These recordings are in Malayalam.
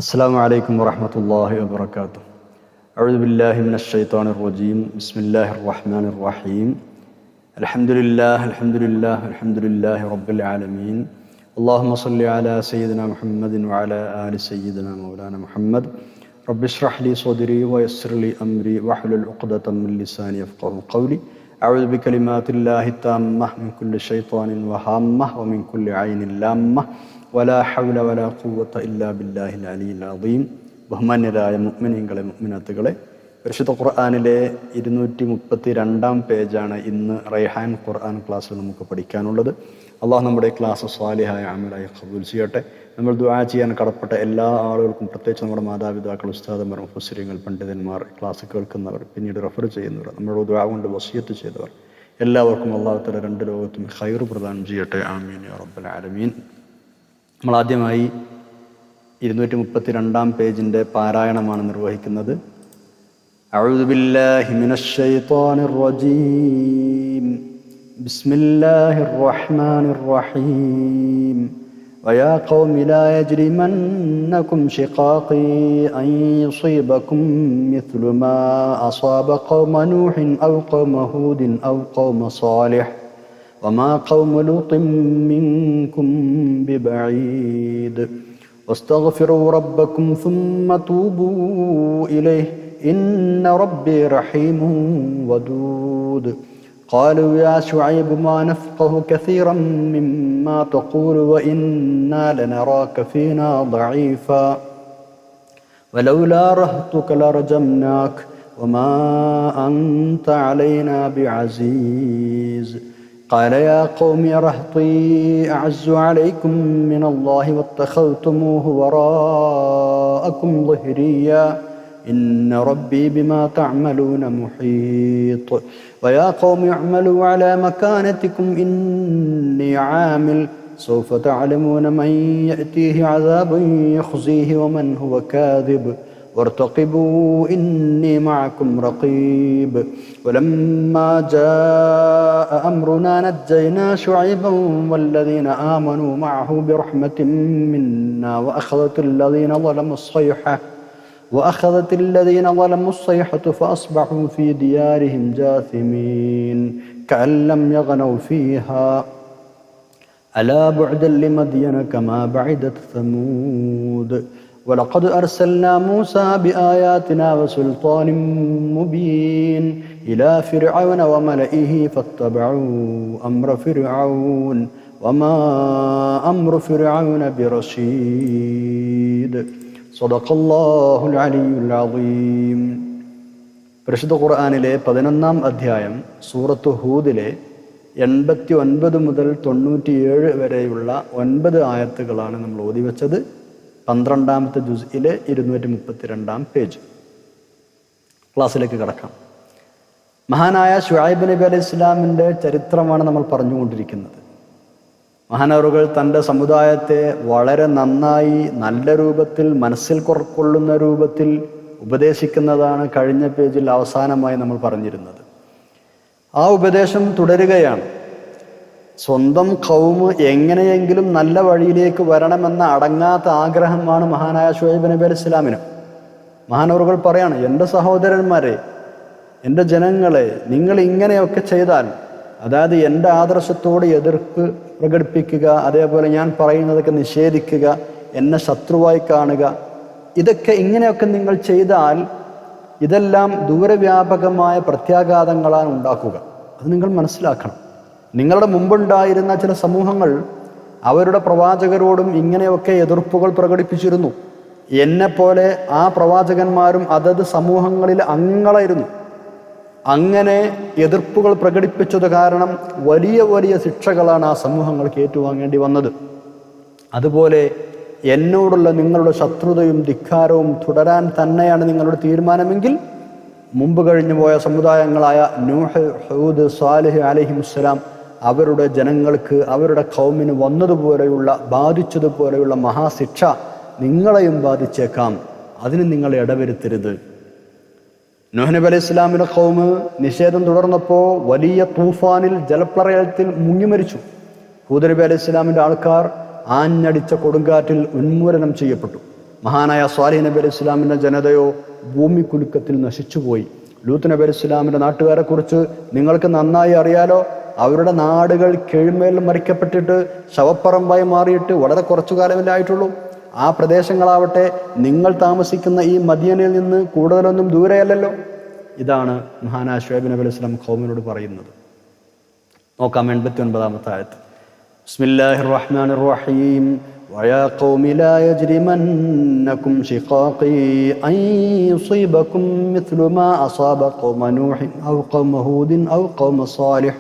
السلام عليكم ورحمة الله وبركاته. أعوذ بالله من الشيطان الرجيم. بسم الله الرحمن الرحيم. الحمد لله رب العالمين. اللهم صل على سيدنا محمد وعلى آل سيدنا مولانا محمد. رب اشرح لي صدري ويسر لي أمري واحلل عقدة من لساني يفقهوا قولي. أعوذ بكلمات الله التامة من كل شيطان وهامة ومن كل عين لامة ولا حول ولا قوة إلا بالله العلي العظيم. ബഹുമാന്യരായ മുഅ്മിനീങ്ങളെ മുഅ്മിനാത്തുകളെ, പരിശുദ്ധ ഖുർആനിലെ 232 പേജാണ് ഇന്ന് റൈഹാൻ ഖുർആൻ ക്ലാസ്സിൽ നമുക്ക് പഠിക്കാനുള്ളത്. അള്ളാഹു നമ്മുടെ ക്ലാസ് സ്വാലിഹായ അമലായി ഖബൂൽ ചെയ്യട്ടെ. നമ്മൾ ദുആ ചെയ്യാൻ കടപ്പെട്ട എല്ലാ ആളുകൾക്കും, പ്രത്യേകിച്ച് നമ്മുടെ മാതാപിതാക്കൾ, ഉസ്താദന്മാർ, മുഫസ്സിരീങ്ങൾ, പണ്ഡിതന്മാർ, ക്ലാസ് കേൾക്കുന്നവർ, പിന്നീട് റെഫർ ചെയ്യുന്നവർ, നമ്മുടെ ദുആ കൊണ്ട് വസിയത്ത് ചെയ്തവർ, എല്ലാവർക്കും അള്ളാഹു തആല രണ്ട് ലോകത്തും ഖൈർ പ്രദാനം ചെയ്യട്ടെ. ആമീൻ യാ റബ്ബൽ ആലമീൻ. നമ്മൾ ആദ്യമായി 232 പേജിൻ്റെ പാരായണമാണ് നിർവഹിക്കുന്നത്. അഊദു ബില്ലാഹി മിനശ് ശൈത്വാനിർ റജീം. ബിസ്മില്ലാഹിർ റഹ്മാനിർ റഹീം. വയാ ഖൗമി ലാ യജ്രിമന്നകും ശിഖാഖി അൻ യുസീബകും മിസ്ലു മാ അസാബ ഖൗമ നൂഹിൻ ഔ ഖൗമ ഹൂദിൻ ഔ ഖൗമ സാലിഹ് വമാ ഖൗമ ലൂത്തിൻ മിൻകും ബിബഈദ് واستغفروا ربكم ثم توبوا إليه إن ربي رحيم ودود. قالوا يا شعيب ما نفقه كثيرا مما تقول وإنا لنراك فينا ضعيفا ولولا رهطك لرجمناك وما أنت علينا بعزيز. قال يا قوم رهطي أعز عليكم من الله واتخذتموه وراءكم ظهريا إن ربي بما تعملون محيط. ويا قوم اعملوا على مكانتكم إني عامل سوف تعلمون من يأتيه عذاب يخزيه ومن هو كاذب وارتقبوا إني معكم رقيب. ولما جاء أمرنا نجينا شعيبا والذين آمنوا معه برحمة منا وأخذت الذين ظلموا الصيحة فأصبحوا في ديارهم جاثمين كأن لم يغنوا فيها ألا بعدا لمدين كما بعدت ثمود. ولقد أرسلنا موسى بآياتنا وسلطان مبين إلى فرعون وملئه فاتبعوا أمر فرعون وما أمر فرعون برشيد. صدق الله العلي العظيم. പരിശുദ്ധ ഖുർആനിലെ 11-ാം അധ്യായം സൂറത്ത് ഹൂദിലെ 89 മുതൽ 97 വരെയുള്ള 9 ആയത്തുകളാണ് നമ്മൾ ഓതിവെച്ചത്. 12-ാമത്തെ ജുസ്ഇലെ 232 പേജ്. ക്ലാസ്സിലേക്ക് കടക്കാം. മഹാനായ ശുഐബ് നബി അലൈഹി ഇസ്ലാമിൻ്റെ ചരിത്രമാണ് നമ്മൾ പറഞ്ഞുകൊണ്ടിരിക്കുന്നത്. മഹാനവറുകൾ തൻ്റെ സമുദായത്തെ വളരെ നന്നായി, നല്ല രൂപത്തിൽ, മനസ്സിൽ കൊള്ളുന്ന രൂപത്തിൽ ഉപദേശിക്കുന്നതാണ് കഴിഞ്ഞ പേജിൽ അവസാനമായി നമ്മൾ പറഞ്ഞിരുന്നത്. ആ ഉപദേശം തുടരുകയാണ്. സ്വന്തം ഖൗമ് എങ്ങനെയെങ്കിലും നല്ല വഴിയിലേക്ക് വരണമെന്ന അടങ്ങാത്ത ആഗ്രഹമാണ് മഹാനായ ശുഐബ് നബി അലൈഹി ഇസ്ലാമിന്. മഹാനവറുകൾ പറയാണ്, എൻ്റെ സഹോദരന്മാരെ, എൻ്റെ ജനങ്ങളെ, നിങ്ങൾ ഇങ്ങനെയൊക്കെ ചെയ്താൽ, അതായത് എൻ്റെ ആദർശത്തോട് എതിർപ്പ് പ്രകടിപ്പിക്കുക, അതേപോലെ ഞാൻ പറയുന്നതൊക്കെ നിഷേധിക്കുക, എന്നെ ശത്രുവായി കാണുക, ഇങ്ങനെയൊക്കെ നിങ്ങൾ ചെയ്താൽ ഇതെല്ലാം ദൂരവ്യാപകമായ പ്രത്യാഘാതങ്ങളാണ് ഉണ്ടാക്കുക. അത് നിങ്ങൾ മനസ്സിലാക്കണം. നിങ്ങളുടെ മുമ്പുണ്ടായിരുന്ന ചില സമൂഹങ്ങൾ അവരുടെ പ്രവാചകരോടും ഇങ്ങനെയൊക്കെ എതിർപ്പുകൾ പ്രകടിപ്പിച്ചിരുന്നു. എന്നെപ്പോലെ ആ പ്രവാചകന്മാരും അതത് സമൂഹങ്ങളിൽ അംഗങ്ങളായിരുന്നു. അങ്ങനെ എതിർപ്പുകൾ പ്രകടിപ്പിച്ചത് കാരണം വലിയ വലിയ ശിക്ഷകളാണ് ആ സമൂഹങ്ങൾക്ക് ഏറ്റുവാങ്ങേണ്ടി വന്നത്. അതുപോലെ എന്നോടുള്ള നിങ്ങളുടെ ശത്രുതയും ധിക്കാരവും തുടരാൻ തന്നെയാണ് നിങ്ങളുടെ തീരുമാനമെങ്കിൽ മുമ്പ് കഴിഞ്ഞു പോയ സമുദായങ്ങളായ നൂഹ്, ഹൂദ്, സാലിഹ് അലൈഹിമുസ്സലാം അവരുടെ ജനങ്ങൾക്ക്, അവരുടെ ഖൗമിന് ബാധിച്ചതുപോലെയുള്ള മഹാശിക്ഷ നിങ്ങളെയും ബാധിച്ചേക്കാം. അതിന് നിങ്ങൾ ഇടവരുത്തരുത്. നൂഹ് നബി അലൈഹി ഇസ്ലാമിന്റെ ഖൗമ് നിഷേധം തുടർന്നപ്പോൾ വലിയ തൂഫാനിൽ, ജലപ്രളയത്തിൽ മുങ്ങിമരിച്ചു. ഹൂദ് നബി അലൈഹി ഇസ്ലാമിന്റെ ആൾക്കാർ ആഞ്ഞടിച്ച കൊടുങ്കാറ്റിൽ ഉന്മൂലനം ചെയ്യപ്പെട്ടു. മഹാനായ സ്വാലിഹ് നബി അലൈഹി ഇസ്ലാമിൻ്റെ ജനതയോ ഭൂമിക്കുലുക്കത്തിൽ നശിച്ചുപോയി. ലൂത്ത് നബി അലൈഹി ഇസ്ലാമിൻ്റെ നാട്ടുകാരെ കുറിച്ച് നിങ്ങൾക്ക് നന്നായി അറിയാലോ. അവരുടെ നാടുകൾ കീഴ്മേൽ മറിക്കപ്പെട്ടിട്ട് ശവപ്പറമ്പായി മാറിയിട്ട് വളരെ കുറച്ചു കാലമല്ലേ ആയിട്ടുള്ളൂ. ആ പ്രദേശങ്ങളാവട്ടെ നിങ്ങൾ താമസിക്കുന്ന ഈ മദീനയിൽ നിന്ന് കൂടുതലൊന്നും ദൂരെയല്ലല്ലോ. ഇതാണ് മഹാനായ ശുഐബ് നബി അലൈഹി സ്വലാം ഖൗമിനോട് പറയുന്നത്. നോക്കാം 89-ാമത്തെ ആയത്ത്. ബിസ്മില്ലാഹിർ റഹ്മാനിർ റഹീം. വയാ ഖൗമി ലാ യജ്രിമന്നകും ശിഖാഖി അൻ യുസീബകും മിസ്ലു മാ അസാബ ഖൗമ നൂഹിൻ ഔ ഖൗമ ഹൂദിൻ ഔ ഖൗമ സാലിഹ്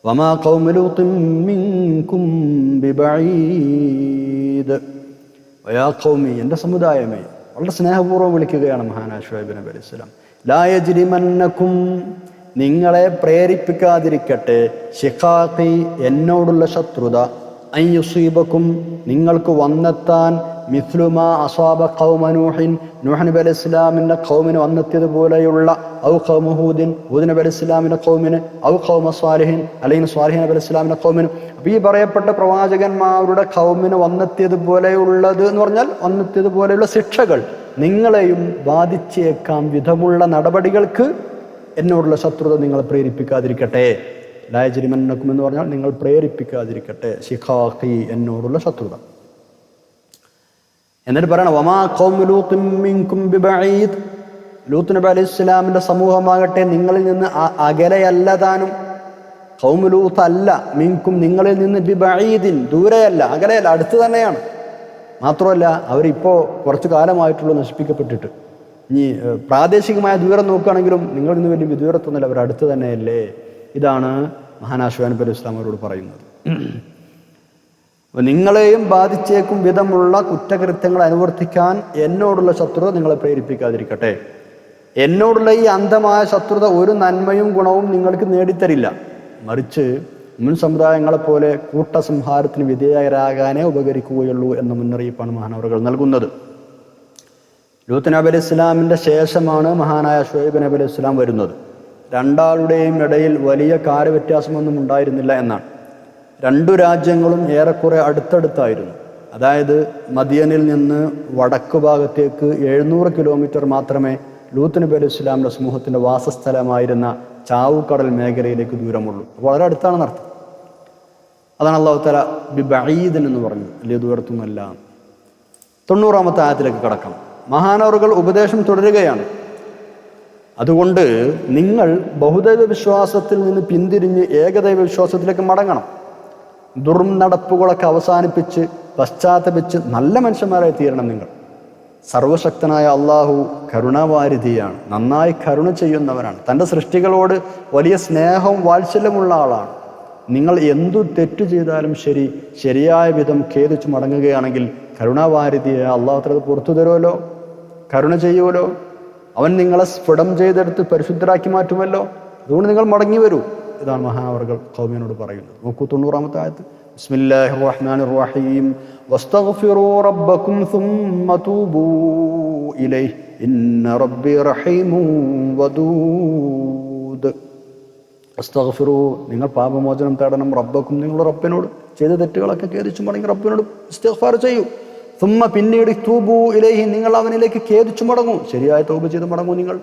വമാ ഖൗമ ലൂത്തിൻ മിൻകും ബിബഈദ്. വയാ ഖൗമി, എൻ്റെ സമുദായമേ. വളരെ സ്നേഹപൂർവ്വം വിളിക്കുകയാണ് മഹാനായ ശുഐബ് നബി അലൈഹി സ്വലാം. ലാ യജ്രിമന്നകും, നിങ്ങളെ പ്രേരിപ്പിക്കാതിരിക്കട്ടെ, ശിഖാഖി, എന്നോടുള്ള ശത്രുത, അൻ യുസീബക്കും, നിങ്ങൾക്ക് വന്നെത്താൻ, മിസ്ലുമാ അസാബ ഖൗമ നൂഹിൻ, നൂഹ് നബി അലൈഹി ഇസ്ലാമിൻ്റെ ഖൗമിന് വന്നെത്തിയതുപോലെയുള്ള, ഔ ഖൗമ ഹൂദിൻ, ഹൂദ് നബി അലൈഹി ഇസ്ലാമിൻ്റെ ഖൗമിന്, ഔ ഖൗമ സ്വാലിഹിൻ, അല്ലെങ്കിൽ സ്വാലിഹ് നബി അലൈഹി ഇസ്ലാമിൻ്റെ ഖൗമിന്. അപ്പോൾ ഈ പറയപ്പെട്ട പ്രവാചകന്മാരുടെ ഖൗമിന് വന്നെത്തിയതുപോലെയുള്ളത് എന്ന് പറഞ്ഞാൽ വന്നെത്തിയതുപോലെയുള്ള ശിക്ഷകൾ നിങ്ങളെയും ബാധിച്ചേക്കാം വിധമുള്ള നടപടികൾക്ക് എന്നോടുള്ള ശത്രുത നിങ്ങൾ പ്രേരിപ്പിക്കാതിരിക്കട്ടെ. ലാ യജ്രിമന്നകും എന്ന് പറഞ്ഞാൽ നിങ്ങൾ പ്രേരിപ്പിക്കാതിരിക്കട്ടെ, ശിഖാഖി, എന്നോടുള്ള ശത്രുത. എന്നിട്ട് പറയണം, വമാ ഖൗമു ലൂത്തിൻ മിൻകും ബിബഈദ്, ലൂത്ത് നബി അലൈഹി ഇസ്ലാമിൻ്റെ സമൂഹമാകട്ടെ നിങ്ങളിൽ നിന്ന് അകലെയല്ല താനും. ഖൗമു ലൂത്ത് അല്ല, മിൻകും, നിങ്ങളിൽ നിന്ന്, ബിബഈദിൻ, ദൂരെയല്ല, അകലെയല്ല, അടുത്ത് തന്നെയാണ്. മാത്രമല്ല അവരിപ്പോൾ കുറച്ചു കാലമായിട്ടുള്ള നശിപ്പിക്കപ്പെട്ടിട്ട്. ഇനി പ്രാദേശികമായ ദൂരം നോക്കുകയാണെങ്കിലും നിങ്ങൾ ഇന്ന് വലിയ വിദൂരത്തൊന്നുമില്ല, അവർ അടുത്ത് തന്നെയല്ലേ. ഇതാണ് മഹാനായ ശുഐബ് നബി അലൈഹി ഇസ്ലാം അവരോട് പറയുന്നത്. നിങ്ങളെയും ബാധിച്ചേക്കും വിധമുള്ള കുറ്റകൃത്യങ്ങൾ അനുവർത്തിക്കാൻ എന്നോടുള്ള ശത്രുത നിങ്ങളെ പ്രേരിപ്പിക്കാതിരിക്കട്ടെ. എന്നോടുള്ള ഈ അന്ധമായ ശത്രുത ഒരു നന്മയും ഗുണവും നിങ്ങൾക്ക് നേടിത്തരില്ല, മറിച്ച് മുൻ സമുദായങ്ങളെപ്പോലെ കൂട്ടസംഹാരത്തിന് വിധേയരാകാനേ ഉപകരിക്കുകയുള്ളൂ എന്ന മുന്നറിയിപ്പാണ് മഹാനവറുകൾ നൽകുന്നത്. ലൂത്ത് നബി അലൈഹി ഇസ്ലാമിൻ്റെ ശേഷമാണ് മഹാനായ ശുഐബ് നബി അലൈഹി ഇസ്ലാം വരുന്നത്. രണ്ടാളുടെയും ഇടയിൽ വലിയ കാര്യവ്യത്യാസമൊന്നും ഉണ്ടായിരുന്നില്ല എന്നാണ്. രണ്ടു രാജ്യങ്ങളും ഏറെക്കുറെ അടുത്തടുത്തായിരുന്നു. അതായത് മദിയനിൽ നിന്ന് വടക്കു ഭാഗത്തേക്ക് 700 കിലോമീറ്റർ മാത്രമേ ലൂത്ത് നബി അലൈഹി ഇസ്ലാമിൻ്റെ സമൂഹത്തിൻ്റെ വാസസ്ഥലമായിരുന്ന ചാവുകടൽ മേഖലയിലേക്ക് ദൂരമുള്ളൂ. വളരെ അടുത്താണെന്ന് അർത്ഥം. അതാണ് അല്ലാഹു തആല ബിബഈദിൻ എന്ന് പറഞ്ഞു, വലിയ ദൂരത്തൊന്നുമല്ല. 90-ാമത്തെ ആയത്തിലേക്ക് കടക്കാം. മഹാനവറുകൾ ഉപദേശം തുടരുകയാണ്. അതുകൊണ്ട് നിങ്ങൾ ബഹുദൈവ വിശ്വാസത്തിൽ നിന്ന് പിന്തിരിഞ്ഞ് ഏകദൈവ വിശ്വാസത്തിലേക്ക് മടങ്ങണം. ദുർനടപ്പുകളൊക്കെ അവസാനിപ്പിച്ച് പശ്ചാത്തപിച്ച് നല്ല മനുഷ്യന്മാരായി തീരണം നിങ്ങൾ. സർവശക്തനായ അള്ളാഹു കരുണാവാരിധിയാണ്, നന്നായി കരുണ ചെയ്യുന്നവനാണ്, തൻ്റെ സൃഷ്ടികളോട് വലിയ സ്നേഹവും വാത്സല്യമുള്ള ആളാണ്. നിങ്ങൾ എന്തു തെറ്റു ചെയ്താലും ശരി, ശരിയായ വിധം ഖേദിച്ച് മടങ്ങുകയാണെങ്കിൽ കരുണാവാരിധിയെ അള്ളാഹു തആല പുറത്തു തരുമല്ലോ, കരുണ ചെയ്യുമല്ലോ. അവൻ നിങ്ങളെ സ്ഫുടം ചെയ്തെടുത്ത് പരിശുദ്ധരാക്കി മാറ്റുമല്ലോ. അതുകൊണ്ട് നിങ്ങൾ മടങ്ങി വരൂ. ഇതാണ് മഹാനവറുകൾ ഖൗമിനോട് പറയുന്നത്. നോക്കൂ 90-ാമത്തെ ആയത്ത്. ബിസ്മില്ലാഹിർ റഹ്മാനിർ റഹീം. വസ്തഗ്ഫിറൂ റബ്ബക്കും സുമ്മ തൂബൂ ഇലൈഹി ഇന്ന റബ്ബി റഹീമുൻ വദൂദ്. വസ്തഗ്ഫിറൂ, നിങ്ങൾ പാപമോചനം തേടണം. റബ്ബക്കും, നിങ്ങളുടെ റബ്ബിനോട്. ചെയ്ത തെറ്റുകളൊക്കെ ഖേദിച്ചു മടങ്ങി റബ്ബിനോട് ഇസ്തിഗ്ഫാർ ചെയ്യൂ. സുമ്മ, പിന്നീട്, തൂബൂ ഇലൈഹി, നിങ്ങൾ അവനിലേക്ക് ഖേദിച്ചു മടങ്ങൂ, ശരിയായ തൗബ ചെയ്ത് മടങ്ങൂ നിങ്ങൾ.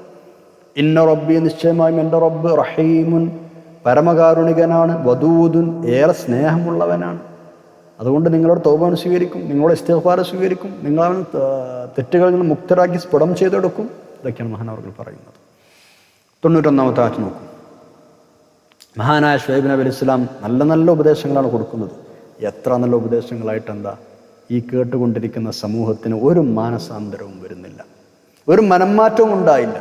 ഇന്ന റബ്ബി, നിശ്ചയമായും എൻ്റെ റബ്ബ്, റഹീമുൻ, പരമകാരുണികനാണ്, വദൂദുൻ, ഏറെ സ്നേഹമുള്ളവനാണ്. അതുകൊണ്ട് നിങ്ങളോട് തൗബ സ്വീകരിക്കും, നിങ്ങളോട് ഇസ്തിഗ്ഫാർ സ്വീകരിക്കും, നിങ്ങളവൻ തെറ്റുകളിൽ നിന്ന് മുക്തരാക്കി സ്ഫുടം ചെയ്തെടുക്കും. ഇതൊക്കെയാണ് മഹാനവറുകൾ പറയുന്നത്. 91-ാമത്തെ ആയത്ത് നോക്കും. മഹാനായ ശുഐബ് നബി അലൈഹി ഇസ്ലാം നല്ല നല്ല ഉപദേശങ്ങളാണ് കൊടുക്കുന്നത്. എത്ര നല്ല ഉപദേശങ്ങളായിട്ടെന്താ, ഈ കേട്ടുകൊണ്ടിരിക്കുന്ന സമൂഹത്തിന് ഒരു മാനസാന്തരവും വരുന്നില്ല, ഒരു മനംമാറ്റവും ഉണ്ടായില്ല.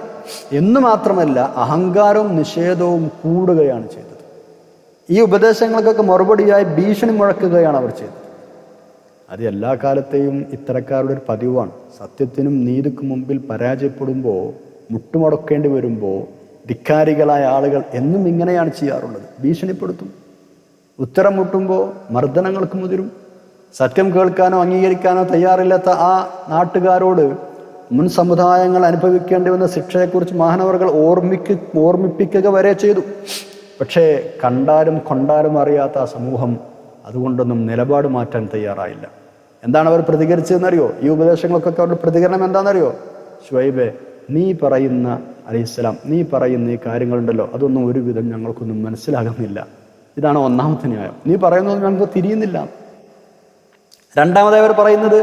എന്ന് മാത്രമല്ല, അഹങ്കാരവും നിഷേധവും കൂടുകയാണ് ചെയ്തത്. ഈ ഉപദേശങ്ങൾക്കൊക്കെ മറുപടിയായി ഭീഷണി മുഴക്കുകയാണ് അവർ ചെയ്തത്. അത് എല്ലാ കാലത്തെയും ഇത്തരക്കാരുടെ ഒരു പതിവാണ്. സത്യത്തിനും നീതിക്കും മുമ്പിൽ പരാജയപ്പെടുമ്പോൾ, മുട്ടുമടക്കേണ്ടി വരുമ്പോൾ ധിക്കാരികളായ ആളുകൾ എന്നും ഇങ്ങനെയാണ് ചെയ്യാറുള്ളത്. ഭീഷണിപ്പെടുത്തും, ഉത്തരം മുട്ടുമ്പോൾ മർദ്ദനങ്ങൾക്ക് മുതിരും. സത്യം കേൾക്കാനോ അംഗീകരിക്കാനോ തയ്യാറില്ലാത്ത ആ നാട്ടുകാരോട് മുൻ സമുദായങ്ങൾ അനുഭവിക്കേണ്ടി വന്ന ശിക്ഷയെക്കുറിച്ച് മഹാനവറുകൾ ഓർമ്മിപ്പിക്കുക വരെ ചെയ്തു. പക്ഷേ കണ്ടാലും കൊണ്ടാലും അറിയാത്ത ആ സമൂഹം അതുകൊണ്ടൊന്നും നിലപാട് മാറ്റാൻ തയ്യാറായില്ല. എന്താണ് അവർ പ്രതികരിച്ചതെന്നറിയോ? ഈ ഉപദേശങ്ങൾക്കൊക്കെ അവരുടെ പ്രതികരണം എന്താണെന്നറിയോ? ശുഐബേ, നീ പറയുന്ന അലൈഹിസ്സലാം, നീ പറയുന്ന ഈ കാര്യങ്ങളുണ്ടല്ലോ, അതൊന്നും ഒരുവിധം ഞങ്ങൾക്കൊന്നും മനസ്സിലാകുന്നില്ല. ഇതാണ് ഒന്നാമത്തെ ന്യായം. നീ പറയുന്നത് ഞങ്ങൾക്ക് തിരിയുന്നില്ല. രണ്ടാമതായി അവർ പറയുന്നത്,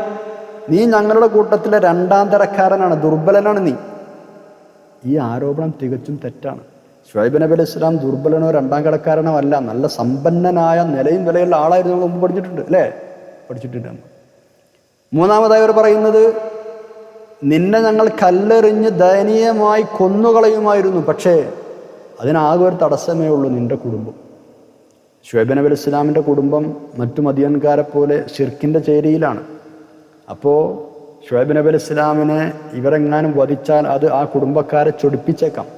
നീ ഞങ്ങളുടെ കൂട്ടത്തിലെ രണ്ടാം തരക്കാരനാണ്, ദുർബലനാണ് നീ. ഈ ആരോപണം തികച്ചും തെറ്റാണ്. ശുഐബ് നബി അലൈഹി സ്വലാം ദുർബലനോ രണ്ടാം കടക്കാരനോ അല്ല. നല്ല സമ്പന്നനായ നിലയും വിലയുള്ള ആളായിരുന്നു. നമ്മൾ മുമ്പ് പഠിച്ചിട്ടുണ്ട് അല്ലേ? പഠിച്ചിട്ടുണ്ട്. മൂന്നാമതായി അവർ പറയുന്നത്, നിന്നെ ഞങ്ങൾ കല്ലെറിഞ്ഞ് ദയനീയമായി കൊന്നുകളയുമായിരുന്നു, പക്ഷേ അതിനാകെ ഒരു തടസ്സമേ ഉള്ളൂ, നിന്റെ കുടുംബം. ശുഐബ് നബി അലൈഹി സ്വലാമിൻ്റെ കുടുംബം മറ്റു മദിയൻകാരെ പോലെ ശിർക്കിൻ്റെ ചേരിയിലാണ്. അപ്പോൾ ശുഐബ് നബി അലൈഹി സ്വലാമിനെ ഇവരെങ്ങാനും വധിച്ചാൽ അത് ആ കുടുംബക്കാരെ ചൊടിപ്പിച്ചേക്കാം.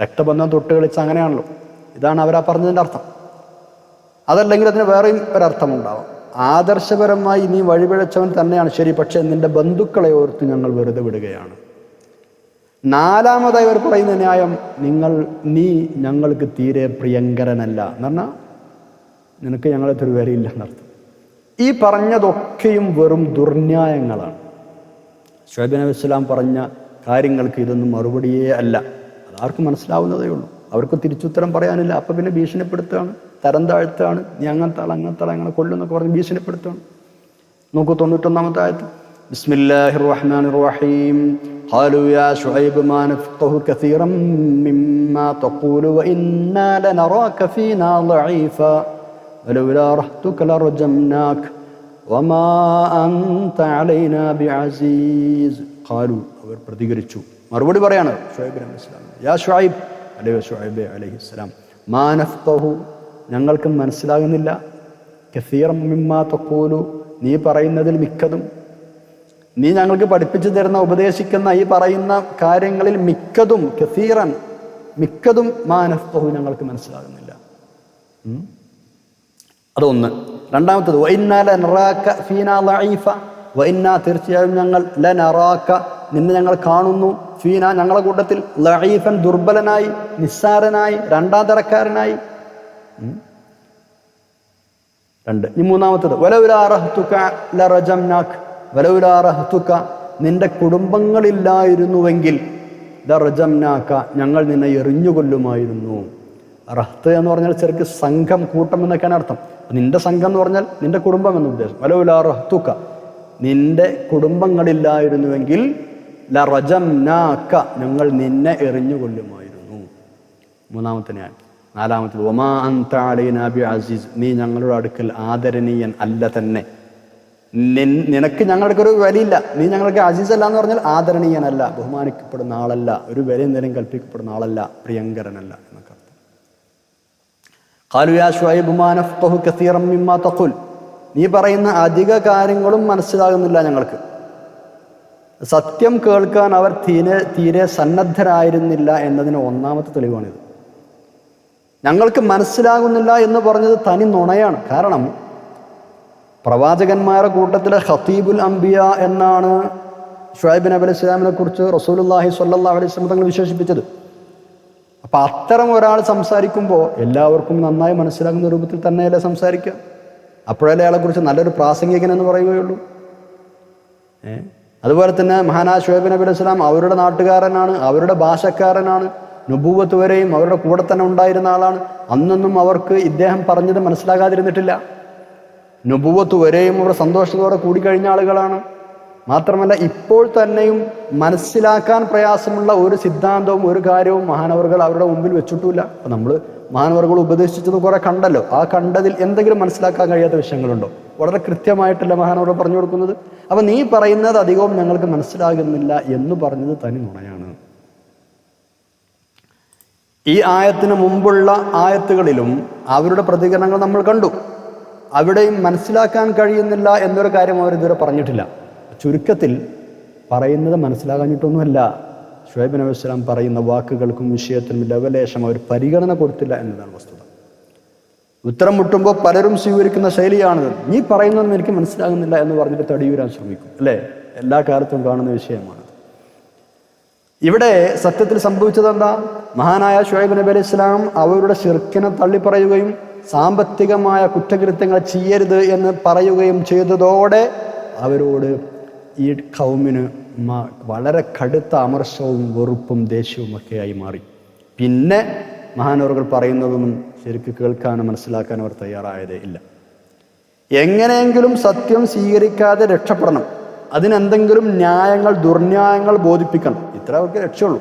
രക്തബന്ധം തൊട്ട് കളിച്ച് അങ്ങനെയാണല്ലോ. ഇതാണ് അവരാ പറഞ്ഞതിൻ്റെ അർത്ഥം. അതല്ലെങ്കിൽ അതിന് വേറെയും ഒരർത്ഥമുണ്ടാവാം. ആദർശപരമായി നീ വഴിപിഴച്ചവൻ തന്നെയാണ് ശരി, പക്ഷേ നിന്റെ ബന്ധുക്കളെ ഓർത്ത് ഞങ്ങൾ വെറുതെ വിടുകയാണ്. നാലാമതായി അവർ പറയുന്ന ന്യായം, നീ ഞങ്ങൾക്ക് തീരെ പ്രിയങ്കരനല്ല എന്ന് പറഞ്ഞാൽ നിനക്ക് ഞങ്ങളെ തിരുവരയില്ല എന്നർത്ഥം. ഈ പറഞ്ഞതൊക്കെയും വെറും ദുർന്യായങ്ങളാണ്. ശുഐബ് നബി സ്വലാം പറഞ്ഞ കാര്യങ്ങൾക്ക് ഇതൊന്നും മറുപടിയേ അല്ല. അതാർക്കും മനസ്സിലാവുന്നതേ ഉള്ളൂ. അവർക്ക് തിരിച്ചുത്തരം പറയാനില്ല. അപ്പം പിന്നെ ഭീഷണിപ്പെടുത്തുകയാണ്, തരം താഴ്ത്തുകയാണ്. നീ അങ്ങനത്തെ അങ്ങനെ കൊല്ലുന്നൊക്കെ പറഞ്ഞ് ഭീഷണിപ്പെടുത്തുകയാണ്. നോക്കൂ 91-ാമത്തെ ആയത്ത്. ബിസ്മില്ലാഹിർ റഹ്മാനിർ റഹീം. ഖാലൂ യാ ശുഐബ് മാ നഫ്ഖഹു കസീറൻ മിമ്മാ തഖൂലു വഇന്നാ ലനറാക ഫീനാ ളഈഫ വലൗലാ റഹ്തുക ലറജംനാക വമാ അൻത അലൈനാ ബിഅസീസ്. ഖാലൂ, അവർ പ്രതികരിച്ചു, മറുപടി പറയാണ് ശുഐബ് അലൈഹിസ്സലാം. യാ ശുഐബ് അലൈഹിസ്സലാം, മാ നഫ്ഖഹു, ഞങ്ങൾക്ക് മനസ്സിലാകുന്നില്ല, കസീറൻ മിമ്മാ തഖൂലു, നീ പറയുന്നതിൽ മിക്കതും, നീ ഞങ്ങൾക്ക് പഠിപ്പിച്ചു തരുന്ന ഉപദേശിക്കുന്ന ഈ പറയുന്ന കാര്യങ്ങളിൽ മിക്കതും, കസീറൻ മിക്കതും, മാ നഫ്ഖഹു ഞങ്ങൾക്ക് മനസ്സിലാകുന്നില്ല. അതൊന്ന്. രണ്ടാമത്തത്, വഇന്നാ ലനറാക ഫീനാ ളഈഫ, വഇന്നാ തീർച്ചയായും ഞങ്ങൾ, ലനറാക നിന്നെ ഞങ്ങൾ കാണുന്നു, ഫീന ഞങ്ങളുടെ കൂട്ടത്തിൽ, ലഈഫൻ ദുർബലനായി, നിസ്സാരനായി, രണ്ടാം തരക്കാരനായി. രണ്ട്. ഈ മൂന്നാമത്തത്, വലൗലാ റഹ്തുക ലറജംനാക, വലൗലാ റഹ്തുക നിന്റെ കുടുംബങ്ങളില്ലായിരുന്നുവെങ്കിൽ, ലറജംനാക ഞങ്ങൾ നിന്നെ എറിഞ്ഞുകൊല്ലുമായിരുന്നു. റഹ്ത്ത് എന്ന് പറഞ്ഞാൽ ചെറുക്ക് സംഘം, കൂട്ടം എന്നൊക്കെയാണ് അർത്ഥം. നിന്റെ സംഘം എന്ന് പറഞ്ഞാൽ നിന്റെ കുടുംബം എന്ന ഉദ്ദേശം. വലൗലാ റഹ്തുക നിന്റെ കുടുംബങ്ങളില്ലായിരുന്നുവെങ്കിൽ, ലറജംനാക ഞങ്ങൾ നിന്നെ എറിഞ്ഞുകൊല്ലുമായിരുന്നു. മൂന്നാമത്തെ ന്യായം. നാലാമത്തത്, വമാ അൻത അലൈനാ ബിഅസീസ്, നീ ഞങ്ങളുടെ അടുക്കൽ ആദരണീയൻ അല്ല തന്നെ. നിനക്ക് ഞങ്ങൾക്ക് ഒരു വിലയില്ല, നീ ഞങ്ങൾക്ക് അസീസ് അല്ല എന്ന് പറഞ്ഞാൽ ആദരണീയനല്ല, ബഹുമാനിക്കപ്പെടുന്ന ആളല്ല, ഒരു വില എന്തെങ്കിലും കൽപ്പിക്കപ്പെടുന്ന ആളല്ല, പ്രിയങ്കരനല്ല എന്നൊക്കെ അർത്ഥം. ഖാലൂ യാ ശുഐബ് മാ നഫ്ഖഹു കസീറൻ മിമ്മാ തഖൂൽ, നീ പറയുന്ന അധിക കാര്യങ്ങളും മനസ്സിലാകുന്നില്ല ഞങ്ങൾക്ക്. സത്യം കേൾക്കാൻ അവർ തീരെ സന്നദ്ധരായിരുന്നില്ല എന്നതിന് ഒന്നാമത്തെ തെളിവാണിത്. ഞങ്ങൾക്ക് മനസ്സിലാകുന്നില്ല എന്ന് പറഞ്ഞത് തനി നുണയാണ്. കാരണം പ്രവാചകന്മാരുടെ കൂട്ടത്തിലെ ഖതീബുൽ അംബിയ എന്നാണ് ശുഐബ് നബി അലൈഹി സ്വലാമിനെ കുറിച്ച് റസൂലുള്ളാഹി സ്വല്ലല്ലാഹു അലൈഹി വസല്ലം തങ്ങൾ വിശേഷിപ്പിച്ചത്. അപ്പം അത്തരം ഒരാൾ സംസാരിക്കുമ്പോൾ എല്ലാവർക്കും നന്നായി മനസ്സിലാകുന്ന രൂപത്തിൽ തന്നെയല്ലേ സംസാരിക്കുക. അപ്പോഴല്ലേ അയാളെക്കുറിച്ച് നല്ലൊരു പ്രാസംഗികൻ എന്ന് പറയുകയുള്ളൂ. അതുപോലെ തന്നെ മഹാനായ ശുഐബ് നബി അലൈഹി സ്വലാം അവരുടെ നാട്ടുകാരനാണ്, അവരുടെ ഭാഷക്കാരനാണ്, നുബൂവത്ത് വരെയും അവരുടെ കൂടെ തന്നെ ഉണ്ടായിരുന്ന ആളാണ്. അന്നൊന്നും അവർക്ക് ഇദ്ദേഹം പറഞ്ഞത് മനസ്സിലാകാതിരുന്നിട്ടില്ല. നുബൂവത്ത് വരെയും അവർ സന്തോഷത്തോടെ കൂടിക്കഴിഞ്ഞ ആളുകളാണ്. മാത്രമല്ല ഇപ്പോൾ തന്നെയും മനസ്സിലാക്കാൻ പ്രയാസമുള്ള ഒരു സിദ്ധാന്തവും ഒരു കാര്യവും മഹാനവറുകൾ അവരുടെ മുമ്പിൽ വെച്ചിട്ടില്ല. അപ്പം നമ്മൾ മഹാനവറുകൾ ഉപദേശിച്ചത് കുറെ കണ്ടല്ലോ. ആ കണ്ടതിൽ എന്തെങ്കിലും മനസ്സിലാക്കാൻ കഴിയാത്ത വിഷയങ്ങളുണ്ടോ? വളരെ കൃത്യമായിട്ടല്ല മഹാനവറുകൾ പറഞ്ഞു കൊടുക്കുന്നത്. അപ്പം നീ പറയുന്നത് അധികവും ഞങ്ങൾക്ക് മനസ്സിലാകുന്നില്ല എന്ന് പറഞ്ഞത് തനി നുണയാണ്. ഈ ആയത്തിന് മുമ്പുള്ള ആയത്തുകളിലും അവരുടെ പ്രതികരണങ്ങൾ നമ്മൾ കണ്ടു. അവിടെയും മനസ്സിലാക്കാൻ കഴിയുന്നില്ല എന്നൊരു കാര്യം അവരിതുവരെ പറഞ്ഞിട്ടില്ല. ചുരുക്കത്തിൽ പറയുന്നത് മനസ്സിലാകാഞ്ഞിട്ടൊന്നുമല്ല, ശുഐബ് നബി സ്വലാം പറയുന്ന വാക്കുകൾക്കും വിഷയത്തിനും ലവലേശം അവർ പരിഗണന കൊടുത്തില്ല എന്നതാണ് വസ്തുത. ഉത്തരം മുട്ടുമ്പോൾ പലരും സ്വീകരിക്കുന്ന ശൈലിയാണിത്. നീ പറയുന്നതൊന്നും എനിക്ക് മനസ്സിലാകുന്നില്ല എന്ന് പറഞ്ഞിട്ട് തടിയൂരാൻ ശ്രമിക്കും, അല്ലേ? എല്ലാ കാലത്തും കാണുന്ന വിഷയമാണ്. ഇവിടെ സത്യത്തിൽ സംഭവിച്ചത് എന്താ? മഹാനായ ശുഐബ് നബി അലൈഹി സ്വലാം അവരുടെ ശിർക്കിനെ തള്ളിപ്പറയുകയും സാമ്പത്തികമായ കുറ്റകൃത്യങ്ങൾ ചെയ്യരുത് എന്ന് പറയുകയും ചെയ്തതോടെ അവരോട് ഈ ഖൗമിന് വളരെ കടുത്ത അമർഷവും വെറുപ്പും ദേഷ്യവും ഒക്കെയായി മാറി. പിന്നെ മഹാനവറുകൾ പറയുന്നതൊന്നും ശരിക്കും കേൾക്കാനോ മനസ്സിലാക്കാനോ അവർ തയ്യാറായതേ ഇല്ല. എങ്ങനെയെങ്കിലും സത്യം സ്വീകരിക്കാതെ രക്ഷപ്പെടണം, അതിനെന്തെങ്കിലും ന്യായങ്ങൾ ദുർന്യായങ്ങൾ ബോധിപ്പിക്കണം, ഇത്ര അവർക്ക് രക്ഷയുള്ളൂ.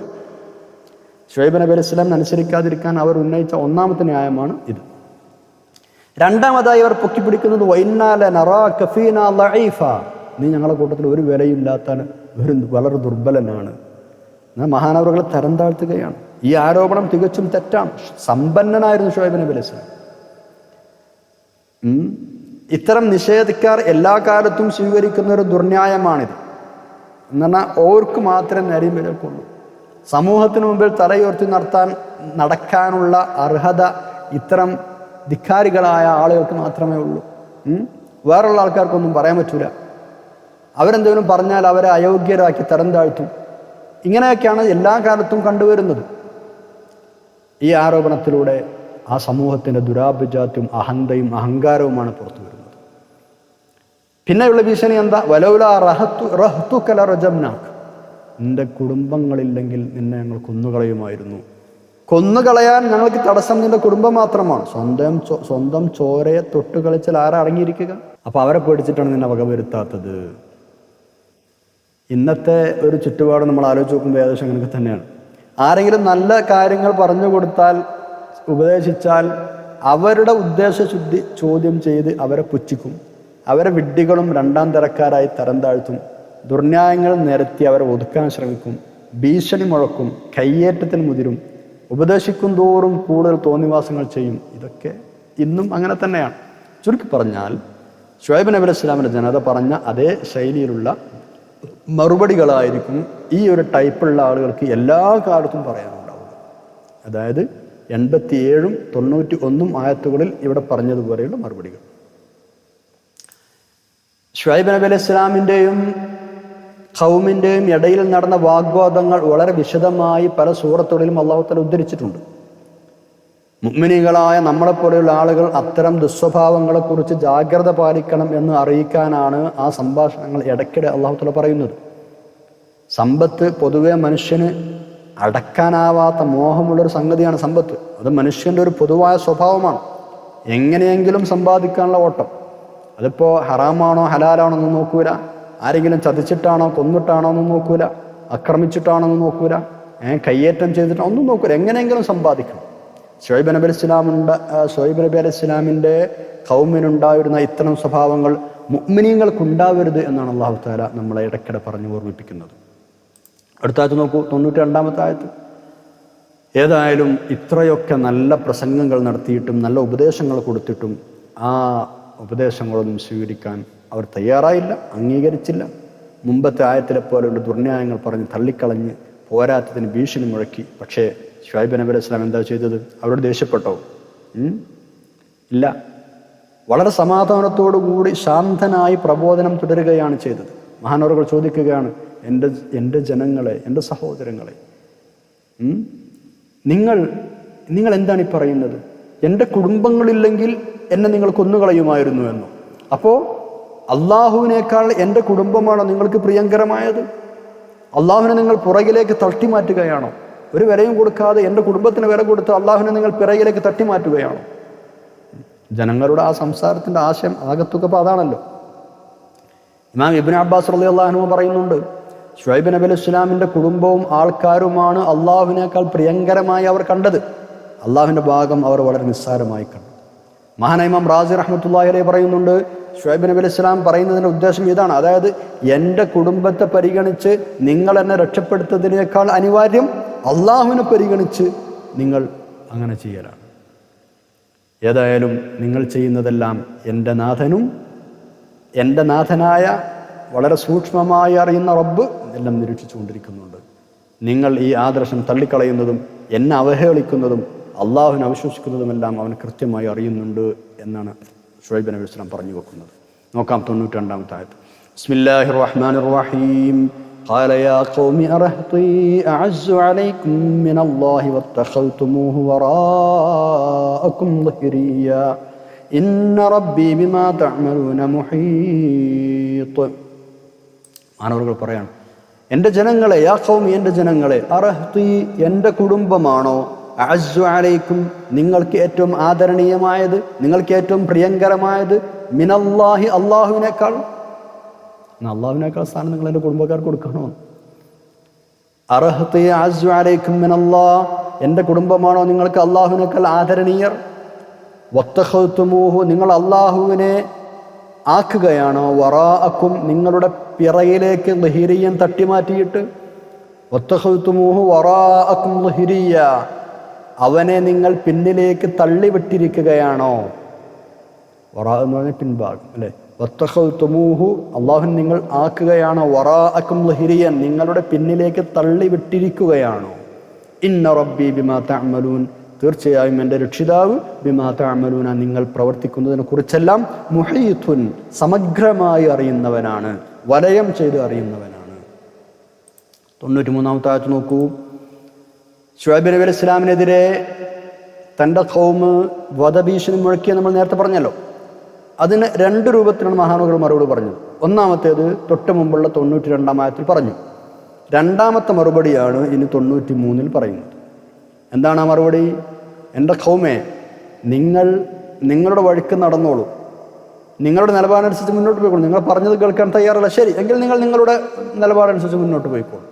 ശുഐബ് നബി അലൈഹി സ്വലാം അനുസരിക്കാതിരിക്കാൻ അവർ ഉന്നയിച്ച ഒന്നാമത്തെ ന്യായമാണ് ഇത്. രണ്ടാമതായി അവർ പൊക്കിപ്പിടിക്കുന്നത് വൈന്നാല നറാക ഫീനാ ലഈഫ, നീ ഞങ്ങളുടെ കൂട്ടത്തിൽ ഒരു വിലയില്ലാത്ത വളരെ ദുർബലനാണ്. മഹാനവറുകളെ തരം താഴ്ത്തുകയാണ്. ഈ ആരോപണം തികച്ചും തെറ്റാണ്. സമ്പന്നനായിരുന്നു ശുഐബ് നബി അലൈഹി സ്വലാം. ഇത്തരം നിഷേധിക്കാർ എല്ലാ കാലത്തും സ്വീകരിക്കുന്ന ഒരു ദുർന്യായമാണിത്. എന്ന് പറഞ്ഞാൽ ഓർക്ക് മാത്രമേ നേരെയും വിലക്കുള്ളൂ. സമൂഹത്തിന് മുമ്പിൽ തലയുയർത്തി നടക്കാനുള്ള അർഹത ഇത്തരം ധിക്കാരികളായ ആളുകൾക്ക് മാത്രമേ ഉള്ളൂ. വേറുള്ള ആൾക്കാർക്കൊന്നും പറയാൻ പറ്റൂല. അവരെന്തെങ്കിലും പറഞ്ഞാൽ അവരെ അയോഗ്യരാക്കി തരം താഴ്ത്തും. ഇങ്ങനെയൊക്കെയാണ് എല്ലാ കാലത്തും കണ്ടുവരുന്നത്. ഈ ആരോപണത്തിലൂടെ ആ സമൂഹത്തിൻ്റെ ദുരാഭിജാത്യവും അഹന്തയും അഹങ്കാരവുമാണ് പുറത്തു വരുന്നത്. പിന്നെയുള്ള ഭീഷണി എന്താ? വലൗല റഹ്തുക ലറജംനാക, നിന്റെ കുടുംബങ്ങളില്ലെങ്കിൽ നിന്നെ ഞങ്ങൾ കൊന്നുകളയുമായിരുന്നു. കൊന്നുകളയാൻ ഞങ്ങൾക്ക് തടസ്സം നിന്റെ കുടുംബം മാത്രമാണ്. സ്വന്തം ചോരയെ തൊട്ട് കളിച്ചാൽ ആരാ അടങ്ങിയിരിക്കുക? അപ്പൊ അവരെ പേടിച്ചിട്ടാണ് നിന്നെ വകവരുത്താത്തത്. ഇന്നത്തെ ഒരു ചുറ്റുപാട് നമ്മൾ ആലോചിച്ച് നോക്കുമ്പോൾ ഏകദേശം അങ്ങനെയൊക്കെ തന്നെയാണ്. ആരെങ്കിലും നല്ല കാര്യങ്ങൾ പറഞ്ഞു കൊടുത്താൽ, ഉപദേശിച്ചാൽ അവരുടെ ഉദ്ദേശശുദ്ധി ചോദ്യം ചെയ്ത് അവരെ പുച്ഛിക്കും. അവരെ വിഡ്ഢികളും രണ്ടാം തരക്കാരായി തരം താഴ്ത്തും. ദുർന്യായങ്ങൾ നിരത്തി അവരെ ഒതുക്കാൻ ശ്രമിക്കും. ഭീഷണി മുഴക്കും, കയ്യേറ്റത്തിന് മുതിരും. ഉപദേശിക്കും തോറും കൂടുതൽ തോന്നിവാസങ്ങൾ ചെയ്യും. ഇതൊക്കെ ഇന്നും അങ്ങനെ തന്നെയാണ്. ചുരുക്കി പറഞ്ഞാൽ ശുഐബ് നബി അലൈഹി സ്വലാമിൻ്റെ ജനത പറഞ്ഞ അതേ ശൈലിയിലുള്ള മറുപടികളായിരിക്കും ഈ ഒരു ടൈപ്പുള്ള ആളുകൾക്ക് എല്ലാ കാലത്തും പറയാനുണ്ടാവുക. അതായത് 87, 91 ആയത്തുകളിൽ ഇവിടെ പറഞ്ഞതുപോലെയുള്ള മറുപടികൾ. ശുഐബ് നബി അലൈഹി സ്വലാമിൻ്റെയും ഖൗമിൻ്റെയും ഇടയിൽ നടന്ന വാഗ്വാദങ്ങൾ വളരെ വിശദമായി പല സൂറത്തുകളിലും അല്ലാഹു തആല ഉദ്ധരിച്ചിട്ടുണ്ട്. മുഅ്മിനീങ്ങളായ നമ്മളെപ്പോലെയുള്ള ആളുകൾ അത്തരം ദുസ്വഭാവങ്ങളെക്കുറിച്ച് ജാഗ്രത പാലിക്കണം എന്ന് അറിയിക്കാനാണ് ആ സംഭാഷണങ്ങൾ ഇടയ്ക്കിടെ അല്ലാഹു തആല പറയുന്നത്. സമ്പത്ത് പൊതുവെ മനുഷ്യന് അടക്കാനാവാത്ത മോഹമുള്ളൊരു സംഗതിയാണ് സമ്പത്ത്. അത് മനുഷ്യൻ്റെ ഒരു പൊതുവായ സ്വഭാവമാണ്. എങ്ങനെയെങ്കിലും സമ്പാദിക്കാനുള്ള ഓട്ടം. അതിപ്പോൾ ഹറാമാണോ ഹലാലാണോ എന്ന് നോക്കൂല, ആരെങ്കിലും ചതിച്ചിട്ടാണോ കൊന്നിട്ടാണോ ഒന്നും നോക്കൂല, ആക്രമിച്ചിട്ടാണോ ഒന്നും നോക്കൂല, കയ്യേറ്റം ചെയ്തിട്ടാണോ ഒന്നും നോക്കൂല, എങ്ങനെയെങ്കിലും സമ്പാദിക്കണം. ശുഐബ് നബി അലൈഹി സ്വലാമിൻ്റെ ഖൗമിനുണ്ടായിരുന്ന ഇത്തരം സ്വഭാവങ്ങൾ മുഅ്മിനീങ്ങൾക്കുണ്ടാവരുത് എന്നാണ് അല്ലാഹു തആല നമ്മളെ ഇടയ്ക്കിടെ പറഞ്ഞു ഓർമ്മിപ്പിക്കുന്നത്. അടുത്താഴ്ച നോക്കൂ, 92-ാമത്തെ ആയത്ത്. ഏതായാലും ഇത്രയൊക്കെ നല്ല പ്രസംഗങ്ങൾ നടത്തിയിട്ടും നല്ല ഉപദേശങ്ങൾ കൊടുത്തിട്ടും ആ ഉപദേശങ്ങളൊന്നും സ്വീകരിക്കാൻ അവർ തയ്യാറായില്ല, അംഗീകരിച്ചില്ല. മുമ്പത്തെ ആയത്തിലെ പോലെയുള്ള ദുർന്യായങ്ങൾ പറഞ്ഞ് തള്ളിക്കളഞ്ഞ് പോരാത്തതിന് ഭീഷണി മുഴക്കി. പക്ഷേ ശുഐബ് നബി അലൈഹി സ്വലാം എന്താ ചെയ്തത്? അവരോട് ദേഷ്യപ്പെട്ടോ? ഇല്ല. വളരെ സമാധാനത്തോടു കൂടി ശാന്തനായി പ്രബോധനം തുടരുകയാണ് ചെയ്തത്. മഹാനവറുകൾ ചോദിക്കുകയാണ്, എൻ്റെ ജനങ്ങളെ, എൻ്റെ സഹോദരങ്ങളെ, നിങ്ങൾ എന്താണ് ഈ പറയുന്നത്? എൻ്റെ കുടുംബങ്ങളില്ലെങ്കിൽ എന്നെ നിങ്ങൾ കൊന്നുകളയുമായിരുന്നു എന്നോ? അപ്പോൾ അള്ളാഹുവിനേക്കാൾ എൻ്റെ കുടുംബമാണോ നിങ്ങൾക്ക് പ്രിയങ്കരമായത്? അള്ളാഹുവിനെ നിങ്ങൾ പുറകിലേക്ക് തട്ടിമാറ്റുകയാണോ? ഒരു വിലയും കൊടുക്കാതെ എൻ്റെ കുടുംബത്തിന് വില കൊടുത്ത് അള്ളാഹുവിനെ നിങ്ങൾ പിറകിലേക്ക് തട്ടിമാറ്റുകയാണോ? ജനങ്ങളുടെ ആ സംസാരത്തിൻ്റെ ആശയം ആകത്തുക അതാണല്ലോ. ഇമാം ഇബ്നു അബ്ബാസ് റളിയല്ലാഹു അൻഹു പറയുന്നുണ്ട്, ശുഐബ് നബി അലൈഹി സ്വലാമിൻ്റെ കുടുംബവും ആൾക്കാരുമാണ് അള്ളാഹുവിനേക്കാൾ പ്രിയങ്കരമായി അവർ കണ്ടത്. അള്ളാഹുവിൻ്റെ ഭാഗം അവർ വളരെ നിസ്സാരമായി കണ്ടു. മഹാനായ ഇമാം റാസി റഹ്മത്തുള്ളാഹി അലൈഹി പറയുന്നുണ്ട്, ശുഐബ് നബി അലൈഹി സ്വലാം പറയുന്നതിൻ്റെ ഉദ്ദേശം ഇതാണ്. അതായത് എൻ്റെ കുടുംബത്തെ പരിഗണിച്ച് നിങ്ങൾ എന്നെ രക്ഷപ്പെടുത്തതിനേക്കാൾ അനിവാര്യം അള്ളാഹുവിനെ പരിഗണിച്ച് നിങ്ങൾ അങ്ങനെ ചെയ്യലാണ്. ഏതായാലും നിങ്ങൾ ചെയ്യുന്നതെല്ലാം എൻ്റെ നാഥനും എൻ്റെ നാഥനായ വളരെ സൂക്ഷ്മമായി അറിയുന്ന റബ്ബ് എല്ലാം നിരീക്ഷിച്ചുകൊണ്ടിരിക്കുന്നുണ്ട്. നിങ്ങൾ ഈ ആദർശം തള്ളിക്കളയുന്നതും എന്നെ അവഹേളിക്കുന്നതും അള്ളാഹുവിനെ അവിശ്വസിക്കുന്നതുമെല്ലാം അവൻ കൃത്യമായി അറിയുന്നുണ്ട് എന്നാണ് ശുഐബ് നബി സ്വലാം പറഞ്ഞു വെക്കുന്നത്. നോക്കാം 92-ാമത്തെ ആയത്ത്. ബിസ്മില്ലാഹിർ റഹ്മാനിർ റഹീം. ഖാല യാ ഖൗമി അറഹ്തി അഅസ്സു അലൈക്കും മിനല്ലാഹി വത്തഖൽതുമൂഹു വറാഅക്കും ളഹിരിയ ഇന്ന റബ്ബി ബിമാ തഅമലൂന മുഹീത്ത്. മാനവர்கள் പറയാണ്, എൻ്റെ ജനങ്ങളെ, യാ ഖൗമി, എൻ്റെ ജനങ്ങളെ, അറഹ്തി, എൻ്റെ കുടുംബമാണോ, അഅസ്സു അലൈക്കും, നിങ്ങൾക്ക് ഏറ്റവും ആദരണീയമായത്, നിങ്ങൾക്ക് ഏറ്റവും പ്രിയങ്കരമായത്, മിനല്ലാഹി, അള്ളാഹുവിനേക്കാൾ. അള്ളാഹുവിനേക്കാൾ സ്ഥാനം നിങ്ങൾ എൻ്റെ കുടുംബക്കാർക്ക് കൊടുക്കണോ? അറഹ്തി അഅസ്സു അലൈക്കും മിനല്ലാഹ്, എൻ്റെ കുടുംബമാണോ നിങ്ങൾക്ക് അള്ളാഹുവിനേക്കാൾ ആദരണീയർ. വത്തഖദ്തുമൂഹു, നിങ്ങൾ അള്ളാഹുവിനെ ആക്കുകയാണോ, വറാഅക്കും, നിങ്ങളുടെ പിറയിലേക്ക് ലഹിരിയൻ തട്ടിമാറ്റിയിട്ട്. വത്തഖദ്തുമൂഹു വറാഅക്കും ലഹിരിയ, അവനെ നിങ്ങൾ പിന്നിലേക്ക് തള്ളിവിട്ടിരിക്കുകയാണോ. വറാ എന്ന് പറഞ്ഞാൽ പിൻഭാഗം അല്ലേ. വത്തഖദ്തുമൂഹു, അള്ളാഹുവിനെ നിങ്ങൾ ആക്കുകയാണോ, വറാഅക്കും ലഹിരിയൻ, നിങ്ങളുടെ പിന്നിലേക്ക് തള്ളിവിട്ടിരിക്കുകയാണോ. ഇന്ന റബ്ബി ബിമാ തഅമലൂൻ, തീർച്ചയായും എൻ്റെ രക്ഷിതാവ് ബിമാ തഅമലൂന, നിങ്ങൾ പ്രവർത്തിക്കുന്നതിനെ കുറിച്ചെല്ലാം മുഹീത്തുൻ, സമഗ്രമായി അറിയുന്നവനാണ്, വലയം ചെയ്ത് അറിയുന്നവനാണ്. 93-ാമത്തെ ആയത്ത് നോക്കൂ. ശുഐബ് നബി അലൈഹി ഇസ്ലാമിനെതിരെ തൻ്റെ ഖൗമ് വധഭീഷണി മുഴക്കിയ നമ്മൾ നേരത്തെ പറഞ്ഞല്ലോ. അതിന് 2 രൂപത്തിലാണ് മഹാനുകൾ മറുപടി പറഞ്ഞത്. ഒന്നാമത്തേത് തൊട്ട് മുമ്പുള്ള 92-ാം ആയത്തിൽ പറഞ്ഞു. രണ്ടാമത്തെ മറുപടിയാണ് ഇനി 93-ൽ പറയുന്നത്. എന്താണ് ആ മറുപടി? എൻ്റെ ഖൗമേ, നിങ്ങൾ നിങ്ങളുടെ വഴിക്ക് നടന്നോളൂ, നിങ്ങളുടെ നിലപാടനുസരിച്ച് മുന്നോട്ട് പോയിക്കോളൂ. നിങ്ങൾ പറഞ്ഞത് കേൾക്കാൻ തയ്യാറല്ല, ശരി, എങ്കിൽ നിങ്ങൾ നിങ്ങളുടെ നിലപാടനുസരിച്ച് മുന്നോട്ട് പോയിക്കോളൂ.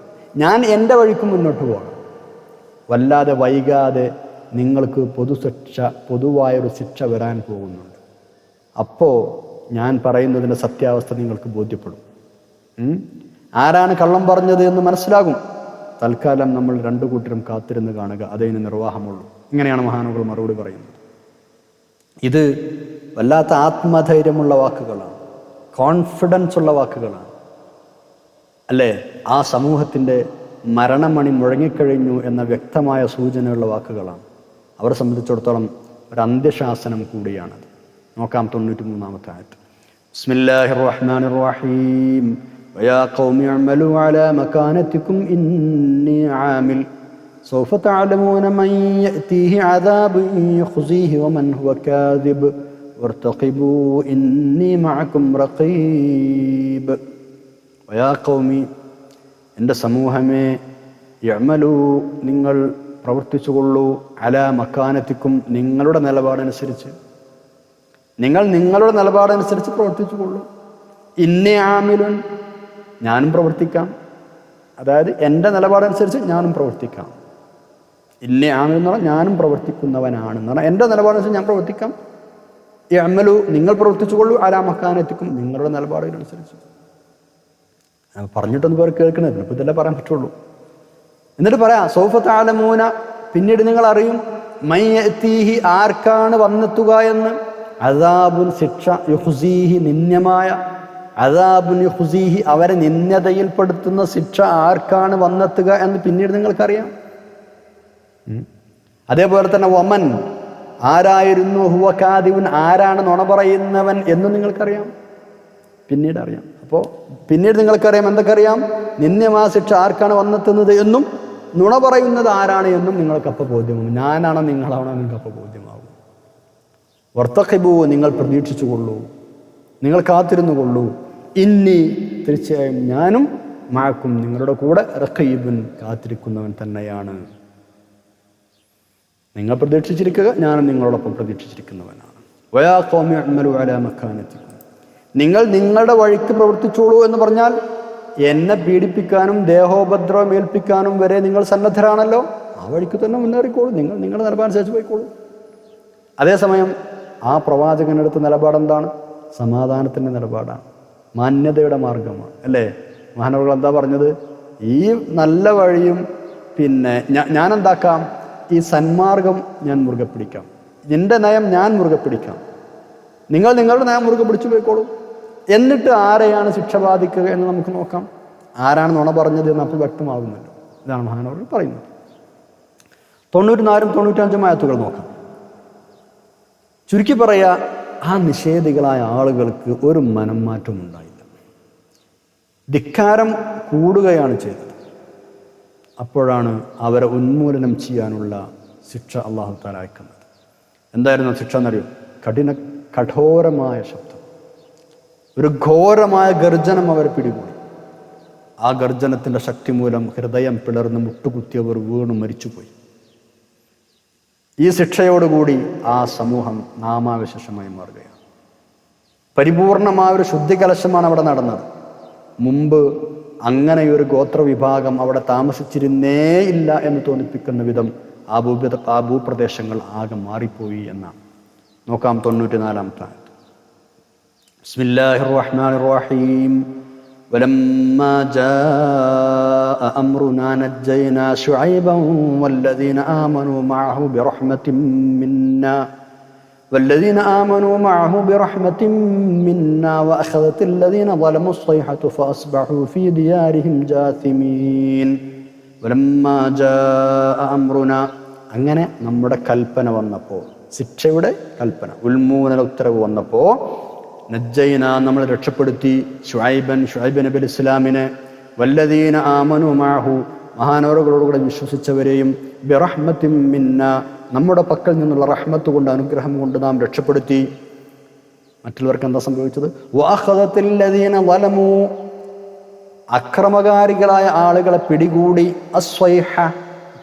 ഞാൻ എൻ്റെ വഴിക്ക് മുന്നോട്ട് പോകണം. വല്ലാതെ വൈകാതെ നിങ്ങൾക്ക് പൊതുവായൊരു ശിക്ഷ വരാൻ പോകുന്നുണ്ട്. അപ്പോൾ ഞാൻ പറയുന്നതിൻ്റെ സത്യാവസ്ഥ നിങ്ങൾക്ക് ബോധ്യപ്പെടും. ആരാണ് കള്ളം പറഞ്ഞത് എന്ന് മനസ്സിലാകും. തൽക്കാലം നമ്മൾ 2 കൂട്ടരും കാത്തിരുന്ന് കാണുക, അതിന് നിർവാഹമുള്ളൂ. ഇങ്ങനെയാണ് മഹാനുകൾ മറുപടി പറയുന്നത്. ഇത് വല്ലാത്ത ആത്മധൈര്യമുള്ള വാക്കുകളാണ്, കോൺഫിഡൻസ് ഉള്ള വാക്കുകളാണ് അല്ലേ. ആ സമൂഹത്തിൻ്റെ മരണമണി മുഴങ്ങിക്കഴിഞ്ഞു എന്ന വ്യക്തമായ സൂചനയുള്ള വാക്കുകളാണ്. അവരെ സംബന്ധിച്ചിടത്തോളം ഒരു അന്ത്യശാസനം കൂടിയാണത്. നോക്കാം 93-ാമത്തെ ആയത്ത്. ബിസ്മില്ലാഹിർ റഹ്മാനിർ റഹീം. വയാ ഖൗമി അഅ്മലൂ അലാ മകാനതികും ഇന്നി ആമിൽ സൗഫ തഅലമൂന മൻ യഅതീഹി അദാബുൻ യുഖ്സീഹി വമൻ ഹുവ കാദിബ് വർതഖിബൂ ഇന്നി മഅകും റഖീബ്. വയാ ഖൗമി, എൻ്റെ സമൂഹമേ, യഅ്മലൂ, നിങ്ങൾ പ്രവർത്തിച്ചുകൊള്ളൂ, അലാ മകാനതികും, നിങ്ങളുടെ നിലപാടനുസരിച്ച്, നിങ്ങൾ നിങ്ങളുടെ നിലപാടനുസരിച്ച് പ്രവർത്തിച്ചുകൊള്ളൂ. ഇന്നി ആമിലുൻ, ഞാനും പ്രവർത്തിക്കാം. അതായത് എൻ്റെ നിലപാടനുസരിച്ച് ഞാനും പ്രവർത്തിക്കാം. ഇന്നി ആമിൽ എന്ന് പറഞ്ഞാൽ ഞാനും പ്രവർത്തിക്കുന്നവനാണെന്ന് പറഞ്ഞാൽ എൻ്റെ നിലപാടനുസരിച്ച് ഞാൻ പ്രവർത്തിക്കാം. യഅ്മലു, നിങ്ങൾ പ്രവർത്തിച്ചുകൊള്ളൂ, അലാ മകാനതികും, നിങ്ങളുടെ നിലപാടിനനുസരിച്ച്. പറഞ്ഞിട്ടൊന്നും പേർ കേൾക്കണേ, ഇപ്പോൾ ഇതെല്ലാം പറയാൻ പറ്റുള്ളൂ. എന്നിട്ട് പറയാം, സൗഫ തഅലമൂന, പിന്നീട് നിങ്ങൾ അറിയും, മൻ യഅതീഹി, ആർക്കാണ് വന്നെത്തുക എന്ന്, അദാബുൻ, ശിക്ഷ, യുഖ്സീഹി, നിന്ദ്യമായ, അദാബുൻ യുഖ്സീഹി, അവരെ നിന്ദ്യതയിൽപ്പെടുത്തുന്ന ശിക്ഷ ആർക്കാണ് വന്നെത്തുക എന്ന് പിന്നീട് നിങ്ങൾക്കറിയാം. അതേപോലെ തന്നെ വമൻ, ആരായിരുന്നു, ഹുവ കാദിബുൻ, ആരാണ് നുണ പറയുന്നവൻ എന്ന് നിങ്ങൾക്കറിയാം, പിന്നീട് അറിയാം. അപ്പോൾ പിന്നീട് നിങ്ങൾക്കറിയാം, എന്തൊക്കെയറിയാം? നിന്ദ്യമായ ശിക്ഷ ആർക്കാണ് വന്നെത്തുന്നത് എന്നും നുണ പറയുന്നത് ആരാണ് എന്നും നിങ്ങൾക്കപ്പോൾ ബോധ്യമാകും. ഞാനാണോ നിങ്ങളാണോ നിങ്ങൾക്കപ്പോൾ ബോധ്യമാകും. വർത്തഖിബൂ, നിങ്ങൾ പ്രതീക്ഷിച്ചുകൊള്ളൂ, നിങ്ങൾ കാത്തിരുന്നു കൊള്ളൂ. ഇന്നി, തീർച്ചയായും ഞാനും, മഅക്കും, നിങ്ങളുടെ കൂടെ, റഖീബുൻ, കാത്തിരിക്കുന്നവൻ തന്നെയാണ്. നിങ്ങൾ പ്രതീക്ഷിച്ചിരിക്കുക, ഞാനും നിങ്ങളോടൊപ്പം പ്രതീക്ഷിച്ചിരിക്കുന്നവനാണ്. വയാ ഖൗമി അഅ്മലൂ അലാ മകാനതികും, നിങ്ങൾ നിങ്ങളുടെ വഴിക്ക് പ്രവർത്തിച്ചോളൂ എന്ന് പറഞ്ഞാൽ എന്നെ പീഡിപ്പിക്കാനും ദേഹോപദ്രവം ഏൽപ്പിക്കാനും വരെ നിങ്ങൾ സന്നദ്ധരാണല്ലോ, ആ വഴിക്ക് തന്നെ മുന്നേറിക്കോളൂ, നിങ്ങൾ നിങ്ങളുടെ നിലപാടനുസരിച്ച് പോയിക്കോളൂ. അതേസമയം ആ പ്രവാചകനെടുത്ത നിലപാടെന്താണ്? സമാധാനത്തിൻ്റെ നിലപാടാണ്, മാന്യതയുടെ മാർഗമാണ് അല്ലേ. മഹാനവറുകൾ എന്താ പറഞ്ഞത്? ഈ നല്ല വഴിയും പിന്നെ ഞാനെന്താക്കാം, ഈ സന്മാർഗം ഞാൻ മുറുകെ പിടിക്കാം, എൻ്റെ നയം ഞാൻ മുറുകെ പിടിക്കാം, നിങ്ങൾ നിങ്ങളുടെ നയം മുറുകെ പിടിച്ചു പോയിക്കോളൂ. എന്നിട്ട് ആരെയാണ് ശിക്ഷ ബാധിക്കുക എന്ന് നമുക്ക് നോക്കാം. ആരാണ് നുണ പറഞ്ഞത് എന്ന് അപ്പോൾ വ്യക്തമാകുന്നല്ലോ. ഇതാണ് മഹാനവറുകൾ പറയുന്നത്. 94-ഉം 95-ഉം ആയത്തുകൾ നോക്കാം. ചുരുക്കി പറയുക, ആ നിഷേധികളായ ആളുകൾക്ക് ഒരു മനംമാറ്റവും ഉണ്ടായില്ല, ധിക്കാരം കൂടുകയാണ് ചെയ്തത്. അപ്പോഴാണ് അവരെ ഉന്മൂലനം ചെയ്യാനുള്ള ശിക്ഷ അല്ലാഹു തആല അയക്കുന്നത്. എന്തായിരുന്നു ശിക്ഷ എന്നറിയോ? കഠോരമായ ശബ്ദം, ഒരു ഘോരമായ ഗർജനം അവരെ പിടികൂടി. ആ ഗർജനത്തിൻ്റെ ശക്തി മൂലം ഹൃദയം പിളർന്ന് മുട്ടുകുത്തിയവർ വീണു മരിച്ചുപോയി. ഈ ശിക്ഷയോടുകൂടി ആ സമൂഹം നാമാവശേഷമായി മാറുകയാണ്. പരിപൂർണമായ ഒരു ശുദ്ധികലശമാണ് അവിടെ നടന്നത്. മുമ്പ് അങ്ങനെയൊരു ഗോത്രവിഭാഗം അവിടെ താമസിച്ചിരുന്നേയില്ല എന്ന് തോന്നിപ്പിക്കുന്ന വിധം ആ ഭൂപ്രദേശങ്ങൾ ആകെ മാറിപ്പോയി എന്നാണ്. നോക്കാം 94-ാമത്തെ ആയത്ത്. ബിസ്മില്ലാഹിർ റഹ്മാനിർ റഹീം. വലമ്മാ ജാഅ അംറുനാ നജ്ജയ്നാ ശുഐബൻ വല്ലദീന ആമനൂ മഅഹു ബിറഹ്മത്തിൻ മിന്നാ വഅഖദത്തിൽ ലദീന ളലമു الصيحة فأصبحوا في ديارهم جاثمين. വലമ്മാ ജാഅ അംറുനാ, അങ്ങനെ നമ്മുടെ കൽപ്പന വന്നപ്പോൾ, ശിക്ഷയുടെ കൽപ്പന, ഉന്മൂലന ഉത്തരവ് വന്നപ്പോൾ, നജ്ജൈന, നമ്മൾ രക്ഷപ്പെടുത്തി, ശുഐബ് നബി അലൈഹി ഇസ്ലാമിനെ, വല്ലദീന ആമനു മഅഹു, മഹാനവറുകളോടുകൂടെ വിശ്വസിച്ചവരെയും, ബിറഹ്മത്തിൻ മിന്ന, നമ്മുടെ പക്കൽ നിന്നുള്ള റഹ്മത്ത് കൊണ്ട്, അനുഗ്രഹം കൊണ്ട് നാം രക്ഷപ്പെടുത്തി. മറ്റുള്ളവർക്ക് എന്താ സംഭവിച്ചത്? വഅഖദത്തിൽ ലദീന ളലമു, അക്രമകാരികളായ ആളുകളെ പിടികൂടി, അസ്വൈഹ,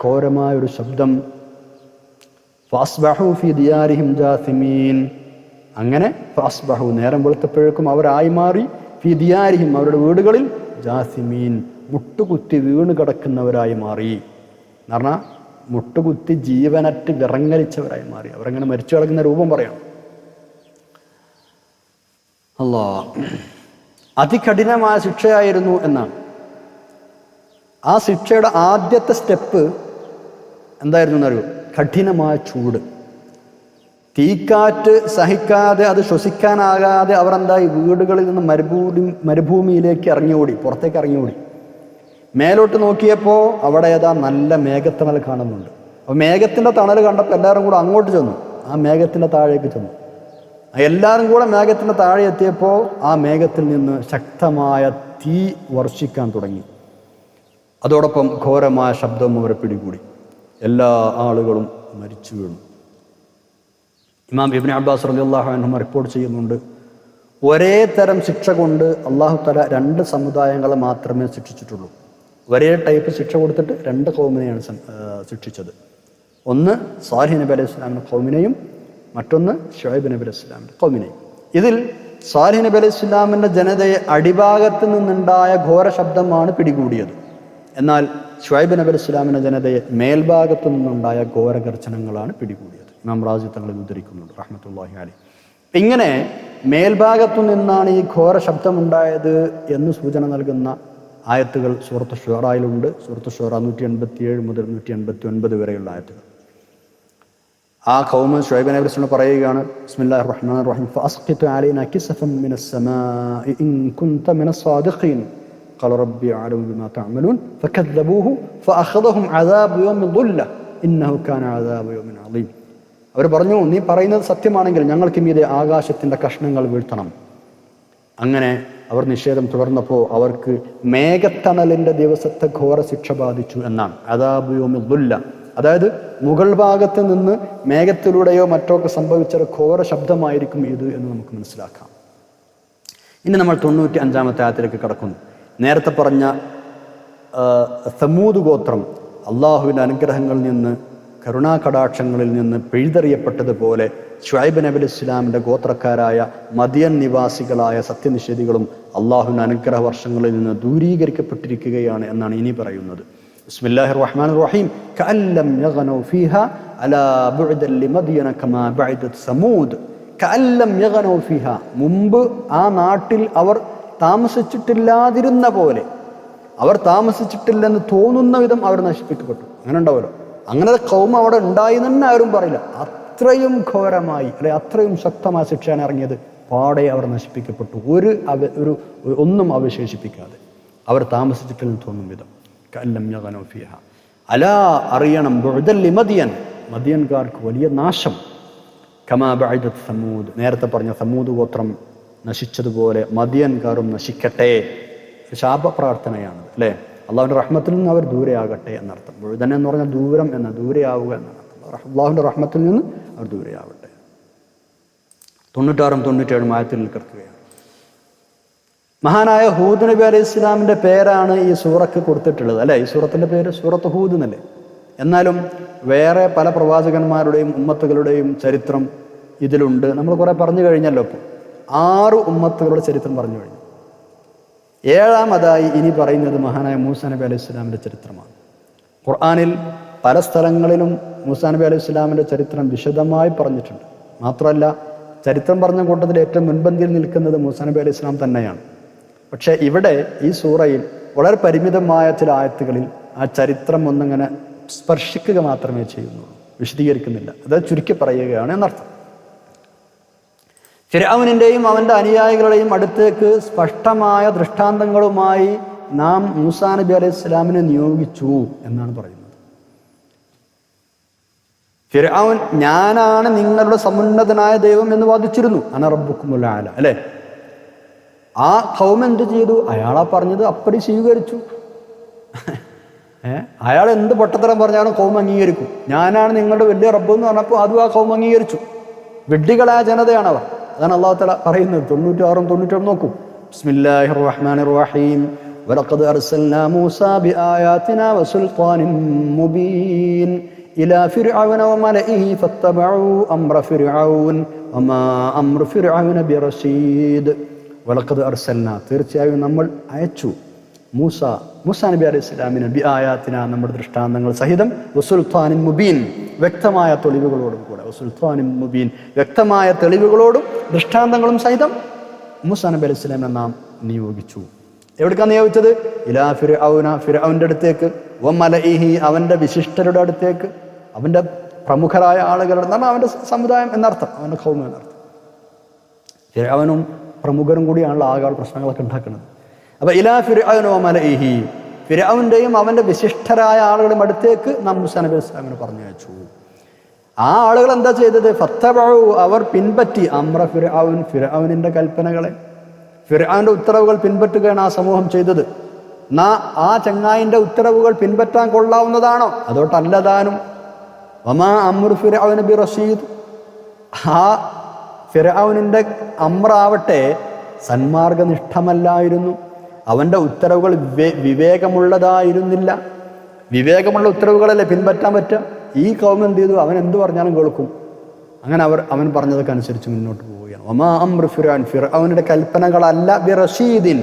ഘോരമായൊരു ശബ്ദം, ഫഅസ്ബഹു ഫീ ദിയാരിഹിം ജാസിമീൻ, അങ്ങനെ ഫഅസ്ബഹു, നേരം വെളുത്തപ്പോഴേക്കും അവരായി മാറി, ഫീ ദിയാരിഹിം, അവരുടെ വീടുകളിൽ, ജാസിമീൻ, മുട്ടുകുത്തി വീണ് കിടക്കുന്നവരായി മാറി. എന്ന് പറഞ്ഞാൽ മുട്ടുകുത്തി ജീവനറ്റ് വിറങ്ങലിച്ചവരായി മാറി. അവരങ്ങനെ മരിച്ചു കിടക്കുന്ന രൂപം പറയണം. അല്ലാഹ്, അതികഠിനമായ ശിക്ഷയായിരുന്നു എന്നാണ്. ആ ശിക്ഷയുടെ ആദ്യത്തെ സ്റ്റെപ്പ് എന്തായിരുന്നു എന്നറിയോ? കഠിനമായ ചൂട്. തീക്കാറ്റ് സഹിക്കാതെ, അത് ശ്വസിക്കാനാകാതെ അവർ എന്തായി? വീടുകളിൽ നിന്ന് മരുഭൂമിയിലേക്ക് ഇറങ്ങിയോടി, പുറത്തേക്ക് ഇറങ്ങിയോടി. മേലോട്ട് നോക്കിയപ്പോൾ അവിടെ ഏതാ നല്ല മേഘത്തണൽ കാണുന്നുണ്ട്. അപ്പോൾ മേഘത്തിൻ്റെ തണൽ കണ്ടപ്പോൾ എല്ലാവരും കൂടെ അങ്ങോട്ട് ചെന്നു, ആ മേഘത്തിൻ്റെ താഴേക്ക് ചെന്നു. എല്ലാവരും കൂടെ മേഘത്തിൻ്റെ താഴെ എത്തിയപ്പോൾ ആ മേഘത്തിൽ നിന്ന് ശക്തമായ തീ വർഷിക്കാൻ തുടങ്ങി. അതോടൊപ്പം ഘോരമായ ശബ്ദവും അവരെ പിടികൂടി. എല്ലാ ആളുകളും മരിച്ചു വീണു. ഇമാം ഇബ്നു അബ്ബാസ് റളിയല്ലാഹു അൻഹു റിപ്പോർട്ട് ചെയ്യുന്നുണ്ട്, ഒരേ തരം ശിക്ഷ കൊണ്ട് അല്ലാഹു തആല 2 സമുദായങ്ങളെ മാത്രമേ ശിക്ഷിച്ചിട്ടുള്ളൂ. ഒരേ ടൈപ്പ് ശിക്ഷ കൊടുത്തിട്ട് 2 ഖൗമിനെയാണ് ശിക്ഷിച്ചത്. ഒന്ന് സാലിഹ് നബി അലൈഹി ഇസ്ലാമിൻ്റെ ഖൗമിനെയും മറ്റൊന്ന് ശുഐബ് നബി അലൈഹി ഇസ്ലാമിൻ്റെ ഖൗമിനെയും. ഇതിൽ സാലിഹ് നബി അലൈഹി ഇസ്ലാമിൻ്റെ ജനതയെ അടിഭാഗത്ത് നിന്നുണ്ടായ ഘോര ശബ്ദമാണ് പിടികൂടിയത്. എന്നാൽ ശുഐബ് നബി അലൈഹി ഇസ്ലാമിൻ്റെ ജനതയെ മേൽഭാഗത്തു നിന്നുണ്ടായ ഘോരഗർജനങ്ങളാണ് പിടികൂടിയത്. ഇമാം റാസി തങ്ങളിൽ ഉദ്ധരിക്കുന്നുണ്ട് റഹ്മത്തുള്ളാഹി അലൈഹി. ഇങ്ങനെ മേൽഭാഗത്തു നിന്നാണ് ഈ ഘോര ശബ്ദമുണ്ടായത് എന്ന് സൂചന നൽകുന്ന ആയത്തുകൾ സൂറത്ത് ഷുറായിലുണ്ട്. സൂറത്ത് ഷുറ 187 മുതൽ 189 വരെയുള്ള ആയത്തുകൾ. ആ ഖൗമ് ശുഐബ് നബി അലൈഹി പറയുകയാണ്, ബിസ്മില്ലാഹിർ റഹ്മാനിർ റഹീം, ഫഅസ്ഖിത് അലൈനാ കിസഫൻ മിനസ് സമാഇ ഇൻ കുൻത മിനസ് സാദിഖീൻ ഖാല റബ്ബി അഅലമു ബിമാ തഅമലൂൻ ഫകദ്ദബൂഹു ഫഅഖദഹും അദാബു യൗമിൽ ദുല്ല ഇന്നഹു കാന അദാബു യൗമിൻ അളീം. അവർ പറഞ്ഞു, നീ പറയുന്നത് സത്യമാണെങ്കിൽ ഞങ്ങൾക്ക് മീതെ ആകാശത്തിൻ്റെ കഷ്ണങ്ങൾ വീഴ്ത്തണം. അങ്ങനെ അവർ നിഷേധം തുടർന്നപ്പോൾ അവർക്ക് മേഘത്തണലിൻ്റെ ദിവസത്തെ ഘോര ശിക്ഷ ബാധിച്ചു എന്നാണ്. അദാബു യൗമിൽ ദുല്ല, അതായത് മുകൾ ഭാഗത്ത് നിന്ന് മേഘത്തിലൂടെയോ മറ്റോ ഒക്കെ സംഭവിച്ചൊരു ഘോര ശബ്ദമായിരിക്കും ഇത് എന്ന് നമുക്ക് മനസ്സിലാക്കാം. ഇനി നമ്മൾ 95-ാമത്തെ ആയത്തിലേക്ക് കടക്കുന്നു. നേരത്തെ പറഞ്ഞ സമൂദ് ഗോത്രം അള്ളാഹുവിൻ്റെ അനുഗ്രഹങ്ങളിൽ നിന്ന്, കരുണാകടാക്ഷങ്ങളിൽ നിന്ന് പിഴുതെറിയപ്പെട്ടതുപോലെ ശുഐബ് നബി അലൈഹി ഇസ്ലാമിൻ്റെ ഗോത്രക്കാരായ മദിയൻ നിവാസികളായ സത്യനിഷേധികളും അള്ളാഹുവിൻ്റെ അനുഗ്രഹ വർഷങ്ങളിൽ നിന്ന് ദൂരീകരിക്കപ്പെട്ടിരിക്കുകയാണ് എന്നാണ് ഇനി പറയുന്നത്. ബിസ്മില്ലാഹിർ റഹ്മാനിർ റഹീം. കഅല്ലം യഗ്നൗ ഫീഹാ അലാ ബുഅദൻ ലിമദിയന കമാ ബഅദത് സമൂദ്. കഅല്ലം യഗ്നൗ ഫീഹാ, മുമ്പ് ആ നാട്ടിൽ അവർ താമസിച്ചിട്ടില്ലാതിരുന്ന പോലെ, അവർ താമസിച്ചിട്ടില്ലെന്ന് തോന്നുന്ന വിധം അവർ നശിപ്പിക്കപ്പെട്ടു. അങ്ങനെ ഉണ്ടാവുമല്ലോ. അങ്ങനെ ഖൗമ അവിടെ ഉണ്ടായി തന്നെ ആരും പറയില്ല. അത്രയും ഘോരമായി, അല്ലെ അത്രയും ശക്തമായ ശിക്ഷയാണ് ഇറങ്ങിയത്. പാടെ അവർ നശിപ്പിക്കപ്പെട്ടു, ഒന്നും അവശേഷിപ്പിക്കാതെ അവർ താമസിച്ചിട്ടില്ലെന്ന് തോന്നും വിധം. കഅല്ലം യഗ്നൗ ഫീഹാ, അലാ, അറിയണം, ബുഅദൻ ലിമദിയൻ, മദിയൻകാർക്ക് വലിയ നാശം, കമാ ബഅദത് സമൂദ്, നേരത്തെ പറഞ്ഞ സമൂദ് ഗോത്രം നശിച്ചതുപോലെ മദിയൻകാരും നശിക്കട്ടെ. ശാപപ്രാർത്ഥനയാണ്, അല്ലേ? അള്ളാഹുവിൻ്റെ റഹ്മത്തിൽ നിന്ന് അവർ ദൂരെയാകട്ടെ എന്നർത്ഥം. ബുഅദൻ എന്ന് പറഞ്ഞാൽ ദൂരം എന്ന്, ദൂരെയാവുക എന്നാണ്. അള്ളാഹുവിൻ്റെ റഹ്മത്തിൽ നിന്ന് അവർ ദൂരെയാവട്ടെ. 96-ും 97-ും ആയത്തിൽ കിടക്കുകയാണ്. മഹാനായ ഹൂദ് നബി അലൈഹി ഇസ്ലാമിൻ്റെ പേരാണ് ഈ സൂറക്ക് കൊടുത്തിട്ടുള്ളത് അല്ലേ? ഈ സൂറത്തിൻ്റെ പേര് സൂറത്ത് ഹൂദ് എന്നല്ലേ? എന്നാലും വേറെ പല പ്രവാചകന്മാരുടെയും ഉമ്മത്തുകളുടെയും ചരിത്രം ഇതിലുണ്ട്. നമ്മൾ കുറേ പറഞ്ഞു കഴിഞ്ഞല്ലോ. ഇപ്പോൾ 6 ഉമ്മത്തുകളുടെ ചരിത്രം പറഞ്ഞു കഴിഞ്ഞു. 7ാമതായി ഇനി പറയുന്നത് മഹാനായ മൂസാ നബി അലൈഹി ഇസ്ലാമിൻ്റെ ചരിത്രമാണ്. ഖുർആനിൽ പല സ്ഥലങ്ങളിലും മൂസാ നബി അലൈഹി ഇസ്ലാമിൻ്റെ ചരിത്രം വിശദമായി പറഞ്ഞിട്ടുണ്ട്. മാത്രമല്ല, ചരിത്രം പറഞ്ഞ കൂട്ടത്തിൽ ഏറ്റവും മുൻപന്തിയിൽ നിൽക്കുന്നത് മൂസാ നബി അലൈഹി ഇസ്ലാം തന്നെയാണ്. പക്ഷേ ഇവിടെ ഈ സൂറയിൽ വളരെ പരിമിതമായ ചില ആയത്തുകളിൽ ആ ചരിത്രം ഒന്നിങ്ങനെ സ്പർശിക്കുക മാത്രമേ ചെയ്യുന്നുള്ളൂ, വിശദീകരിക്കുന്നില്ല. അത് ചുരുക്കി പറയുകയാണ് എന്നർത്ഥം. ഫിർഔനിൻ്റെയും അവൻ്റെ അനുയായികളുടെയും അടുത്തേക്ക് സ്പഷ്ടമായ ദൃഷ്ടാന്തങ്ങളുമായി നാം മൂസാ നബി അലൈഹി ഇസ്ലാമിനെ നിയോഗിച്ചു എന്നാണ് പറയുന്നത്. ഫിർഔൻ ഞാനാണ് നിങ്ങളുടെ സമുന്നതനായ ദൈവം എന്ന് വാദിച്ചിരുന്നു. അന റബ്ബുക്കുമുൽ ആല അല്ലേ? ആ ഖൗം എന്ത് ചെയ്തു? അയാളാ പറഞ്ഞത് അപ്പടി സ്വീകരിച്ചു. അയാൾ എന്ത് പൊട്ടത്തരം പറഞ്ഞാലും ഖൗം അംഗീകരിക്കും. ഞാനാണ് നിങ്ങളുടെ വലിയ റബ്ബ് എന്ന് പറഞ്ഞപ്പോൾ അതും ആ ഖൗം അംഗീകരിച്ചു. വിഡ്ഢികളായ ജനതയാണവർ. അതാണ് അല്ലാഹു തആല പറയുന്നത്. 96 97 നോക്കൂ. ബിസ്മില്ലാഹിർ റഹ്മാനിർ റഹീം. വലഖദ് അർസൽനാ മൂസാ ബിആയാതിനാ വസുൽത്താനിൻ മുബീൻ ഇലാ ഫിർഔന വമലഇഹി ഫത്തബഉ അംറ ഫിർഔൻ വമാ അംറു ഫിർഔന ബിറശീദ്. വലഖദ് അർസൽനാ, തീർച്ചയായും നമ്മൾ അയച്ചു മൂസാ നബി അലൈഹി ഇസ്ലാമിനെ ബിആയാതിനാ, നമ്മുടെ ദൃഷ്ടാന്തങ്ങൾ സഹിതം, വസുൽത്താനിൻ മുബീൻ, വ്യക്തമായ തെളിവുകളോടും കൂടെ. വസുൽത്താനിൻ മുബീൻ, വ്യക്തമായ തെളിവുകളോടും ദൃഷ്ടാന്തങ്ങളും സഹിതം മൂസാ നബി അലൈഹി ഇസ്ലാമിനെ നാം നിയോഗിച്ചു. എവിടേക്കാണ് നിയോഗിച്ചത്? ഇലാ ഫിർഔന, ഫിർഔന്റെ അടുത്തേക്ക്, വമലഇഹി, അവന്റെ വിശിഷ്ടരുടെ അടുത്തേക്ക്, അവന്റെ പ്രമുഖരായ ആളുകളുടെ, എന്താണ് അവന്റെ സമുദായം എന്നർത്ഥം, അവന്റെ ഖൗം എന്നർത്ഥം. ഫിർഔനും പ്രമുഖരും കൂടിയാണല്ലോ ആകെ പ്രശ്നങ്ങളൊക്കെ ഉണ്ടാക്കുന്നത്. അപ്പൊ ഇലാ ഫിർഔന വമലഇഹി, ഫിർഔന്റെയും അവന്റെ വിശിഷ്ടരായ ആളുകളുടെ അടുത്തേക്ക് നാം മൂസാ നബി അലൈഹി ഇസ്ലാമിനെ പറഞ്ഞു അയച്ചു. ആ ആളുകൾ എന്താ ചെയ്തത്? ഫത്തബഉ, അവർ പിൻപറ്റി, അംറ ഫിർഔൻ, ഫിർഔനിന്റെ കൽപ്പനകളെ, ഫിർഔന്റെ ഉത്തരവുകൾ പിൻപറ്റുകയാണ് ആ സമൂഹം ചെയ്തത്. ആ ചങ്ങായിന്റെ ഉത്തരവുകൾ പിൻപറ്റാൻ കൊള്ളാവുന്നതാണോ? അതോട്ടല്ലതാനും. വമാ അംറു ഫിർഔന ബിറശീദ്, ആ ഫിർഔനിന്റെ അമ്രാവട്ടെ സന്മാർഗനിഷ്ഠമല്ലായിരുന്നു. അവന്റെ ഉത്തരവുകൾ വിവേകമുള്ളതായിരുന്നില്ല. വിവേകമുള്ള ഉത്തരവുകളല്ലേ പിൻപറ്റാൻ പറ്റുക? ഈ ഖൗം എന്ത് ചെയ്തു? അവൻ എന്ത് പറഞ്ഞാലും കേൾക്കും. അങ്ങനെ അവൻ പറഞ്ഞതൊക്കെ അനുസരിച്ച് മുന്നോട്ട് പോവുകയാണ്. വമാ അംറു ഫിർഔൻ, ഫിർഔനിന്റെ കൽപ്പനകളല്ല, ബിറശീദിൻ,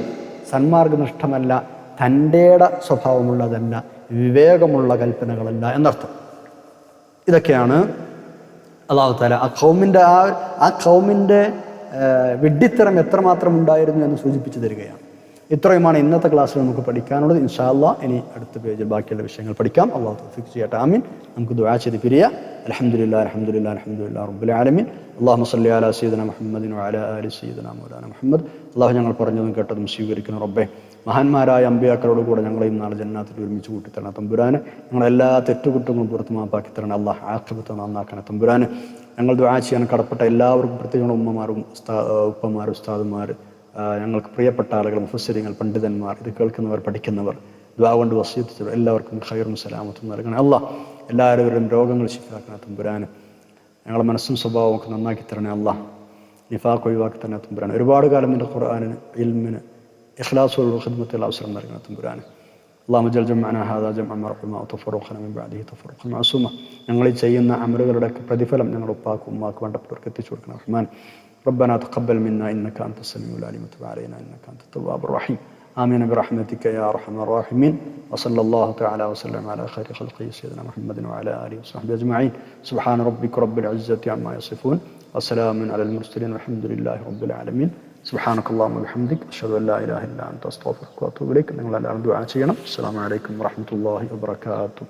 സന്മാർഗനിഷ്ഠമല്ല, തൻ്റെയുടെ സ്വഭാവമുള്ളതല്ല, വിവേകമുള്ള കൽപ്പനകളല്ല എന്നർത്ഥം. ഇതൊക്കെയാണ് അല്ലാഹു തആല ആ ഖൗമിൻ്റെ വിഡ്ഢിത്തരം എത്രമാത്രം ഉണ്ടായിരുന്നു എന്ന് സൂചിപ്പിച്ചു തരികയാണ്. ഇത്രയുമാണ് ഇന്നത്തെ ക്ലാസ്സിൽ നമുക്ക് പഠിക്കാനുള്ളത്. ഇൻഷാ അല്ലാഹ് ഇനി അടുത്ത പേജിൽ ബാക്കിയുള്ള വിഷയങ്ങൾ പഠിക്കാം. അല്ലാഹു തൗഫീഖ് ചെയ്യട്ടെ. ആമീൻ. നമുക്ക് ദുആ ചെയ്ത് പിരിയാം. അൽഹംദുലില്ലാഹി റബ്ബിൽ ആലമീൻ. അല്ലാഹുമ്മ സ്വല്ലി അലാ സയ്യിദിനാ മുഹമ്മദിൻ വഅലാ ആലി സയ്യിദിനാ മൗലാനാ മുഹമ്മദ്. അല്ലാഹു ഞങ്ങൾ പറഞ്ഞതും കേട്ടതും സ്വീകരിക്കണം റബ്ബേ. മഹാന്മാരായ അമ്പിയാക്കളോട് കൂടെ ഞങ്ങളെയും നാളെ ജന്നാത്തിൽ ഒരുമിച്ച് കൂട്ടിത്തരണം തമ്പുരാന്. ഞങ്ങളെല്ലാ തെറ്റുകുറ്റങ്ങളും പുറത്ത് മാപ്പാക്കി തരണം അല്ലാഹ്. ആഖിബത്ത് നന്നാക്കണം തമ്പുരാന്. ഞങ്ങൾ ദുആ ചെയ്യാൻ കടപ്പെട്ട എല്ലാവർക്കും, പ്രത്യേകം ഉമ്മമാരും ഉപ്പമാർ, ഉസ്താദുമാർ, ഞങ്ങൾക്ക് പ്രിയപ്പെട്ട ആളുകൾ, മുഫസ്സിരീങ്ങൾ, പണ്ഡിതന്മാർ, ഇത് കേൾക്കുന്നവർ, പഠിക്കുന്നവർ, ദുആ കൊണ്ട് വസിയത്ത് എല്ലാവർക്കും ഖൈറും സലാമത്തും നൽകണം അല്ലാഹ്. എല്ലാവരുടെയും രോഗങ്ങൾ ശിഫാക്കണം തമ്പുരാന്. ഞങ്ങളുടെ മനസ്സും സ്വഭാവവും ഒക്കെ നന്നാക്കി തരണേ അല്ലാഹ്. നിഫാഖ് ഒഴിവാക്കി തന്നെ തമ്പുരാന്. ഒരുപാട് കാലം നിന്റെ ഖുർആനിന്, ഇൽമിന്, ഇഖ്ലാസുൽ ഖിദ്മത്തിൽ അവസരം നൽകണം തമ്പുരാന്. اللهم اجعل جمعنا هذا جمعا مرحوما وتفرقنا من بعده تفرقا معصوما. ഞങ്ങൾ ചെയ്യുന്ന അമലുകളുടെ പ്രതിഫലം ഞങ്ങളുടെ ഉപ്പാക്കും ഉമ്മാക്കും വേണ്ടപ്പെട്ടവർക്ക് എത്തിച്ചു കൊടുക്കണം റഹ്മാൻ. ربنا تقبل منا انك انت السميع العليم وتب علينا انك انت التواب الرحيم. آمين برحمتك يا أرحم الراحمين. وصلى الله تعالى وسلم على خير خلقه سيدنا محمد وعلى آله وصحبه أجمعين. سبحان ربك رب العزة عما يصفون وسلام على المرسلين والحمد لله رب العالمين. سبحانك اللهم وبحمدك أشهد أن لا إله إلا أنت أستغفرك وأتوب إليك. السلام عليكم ورحمة الله وبركاته.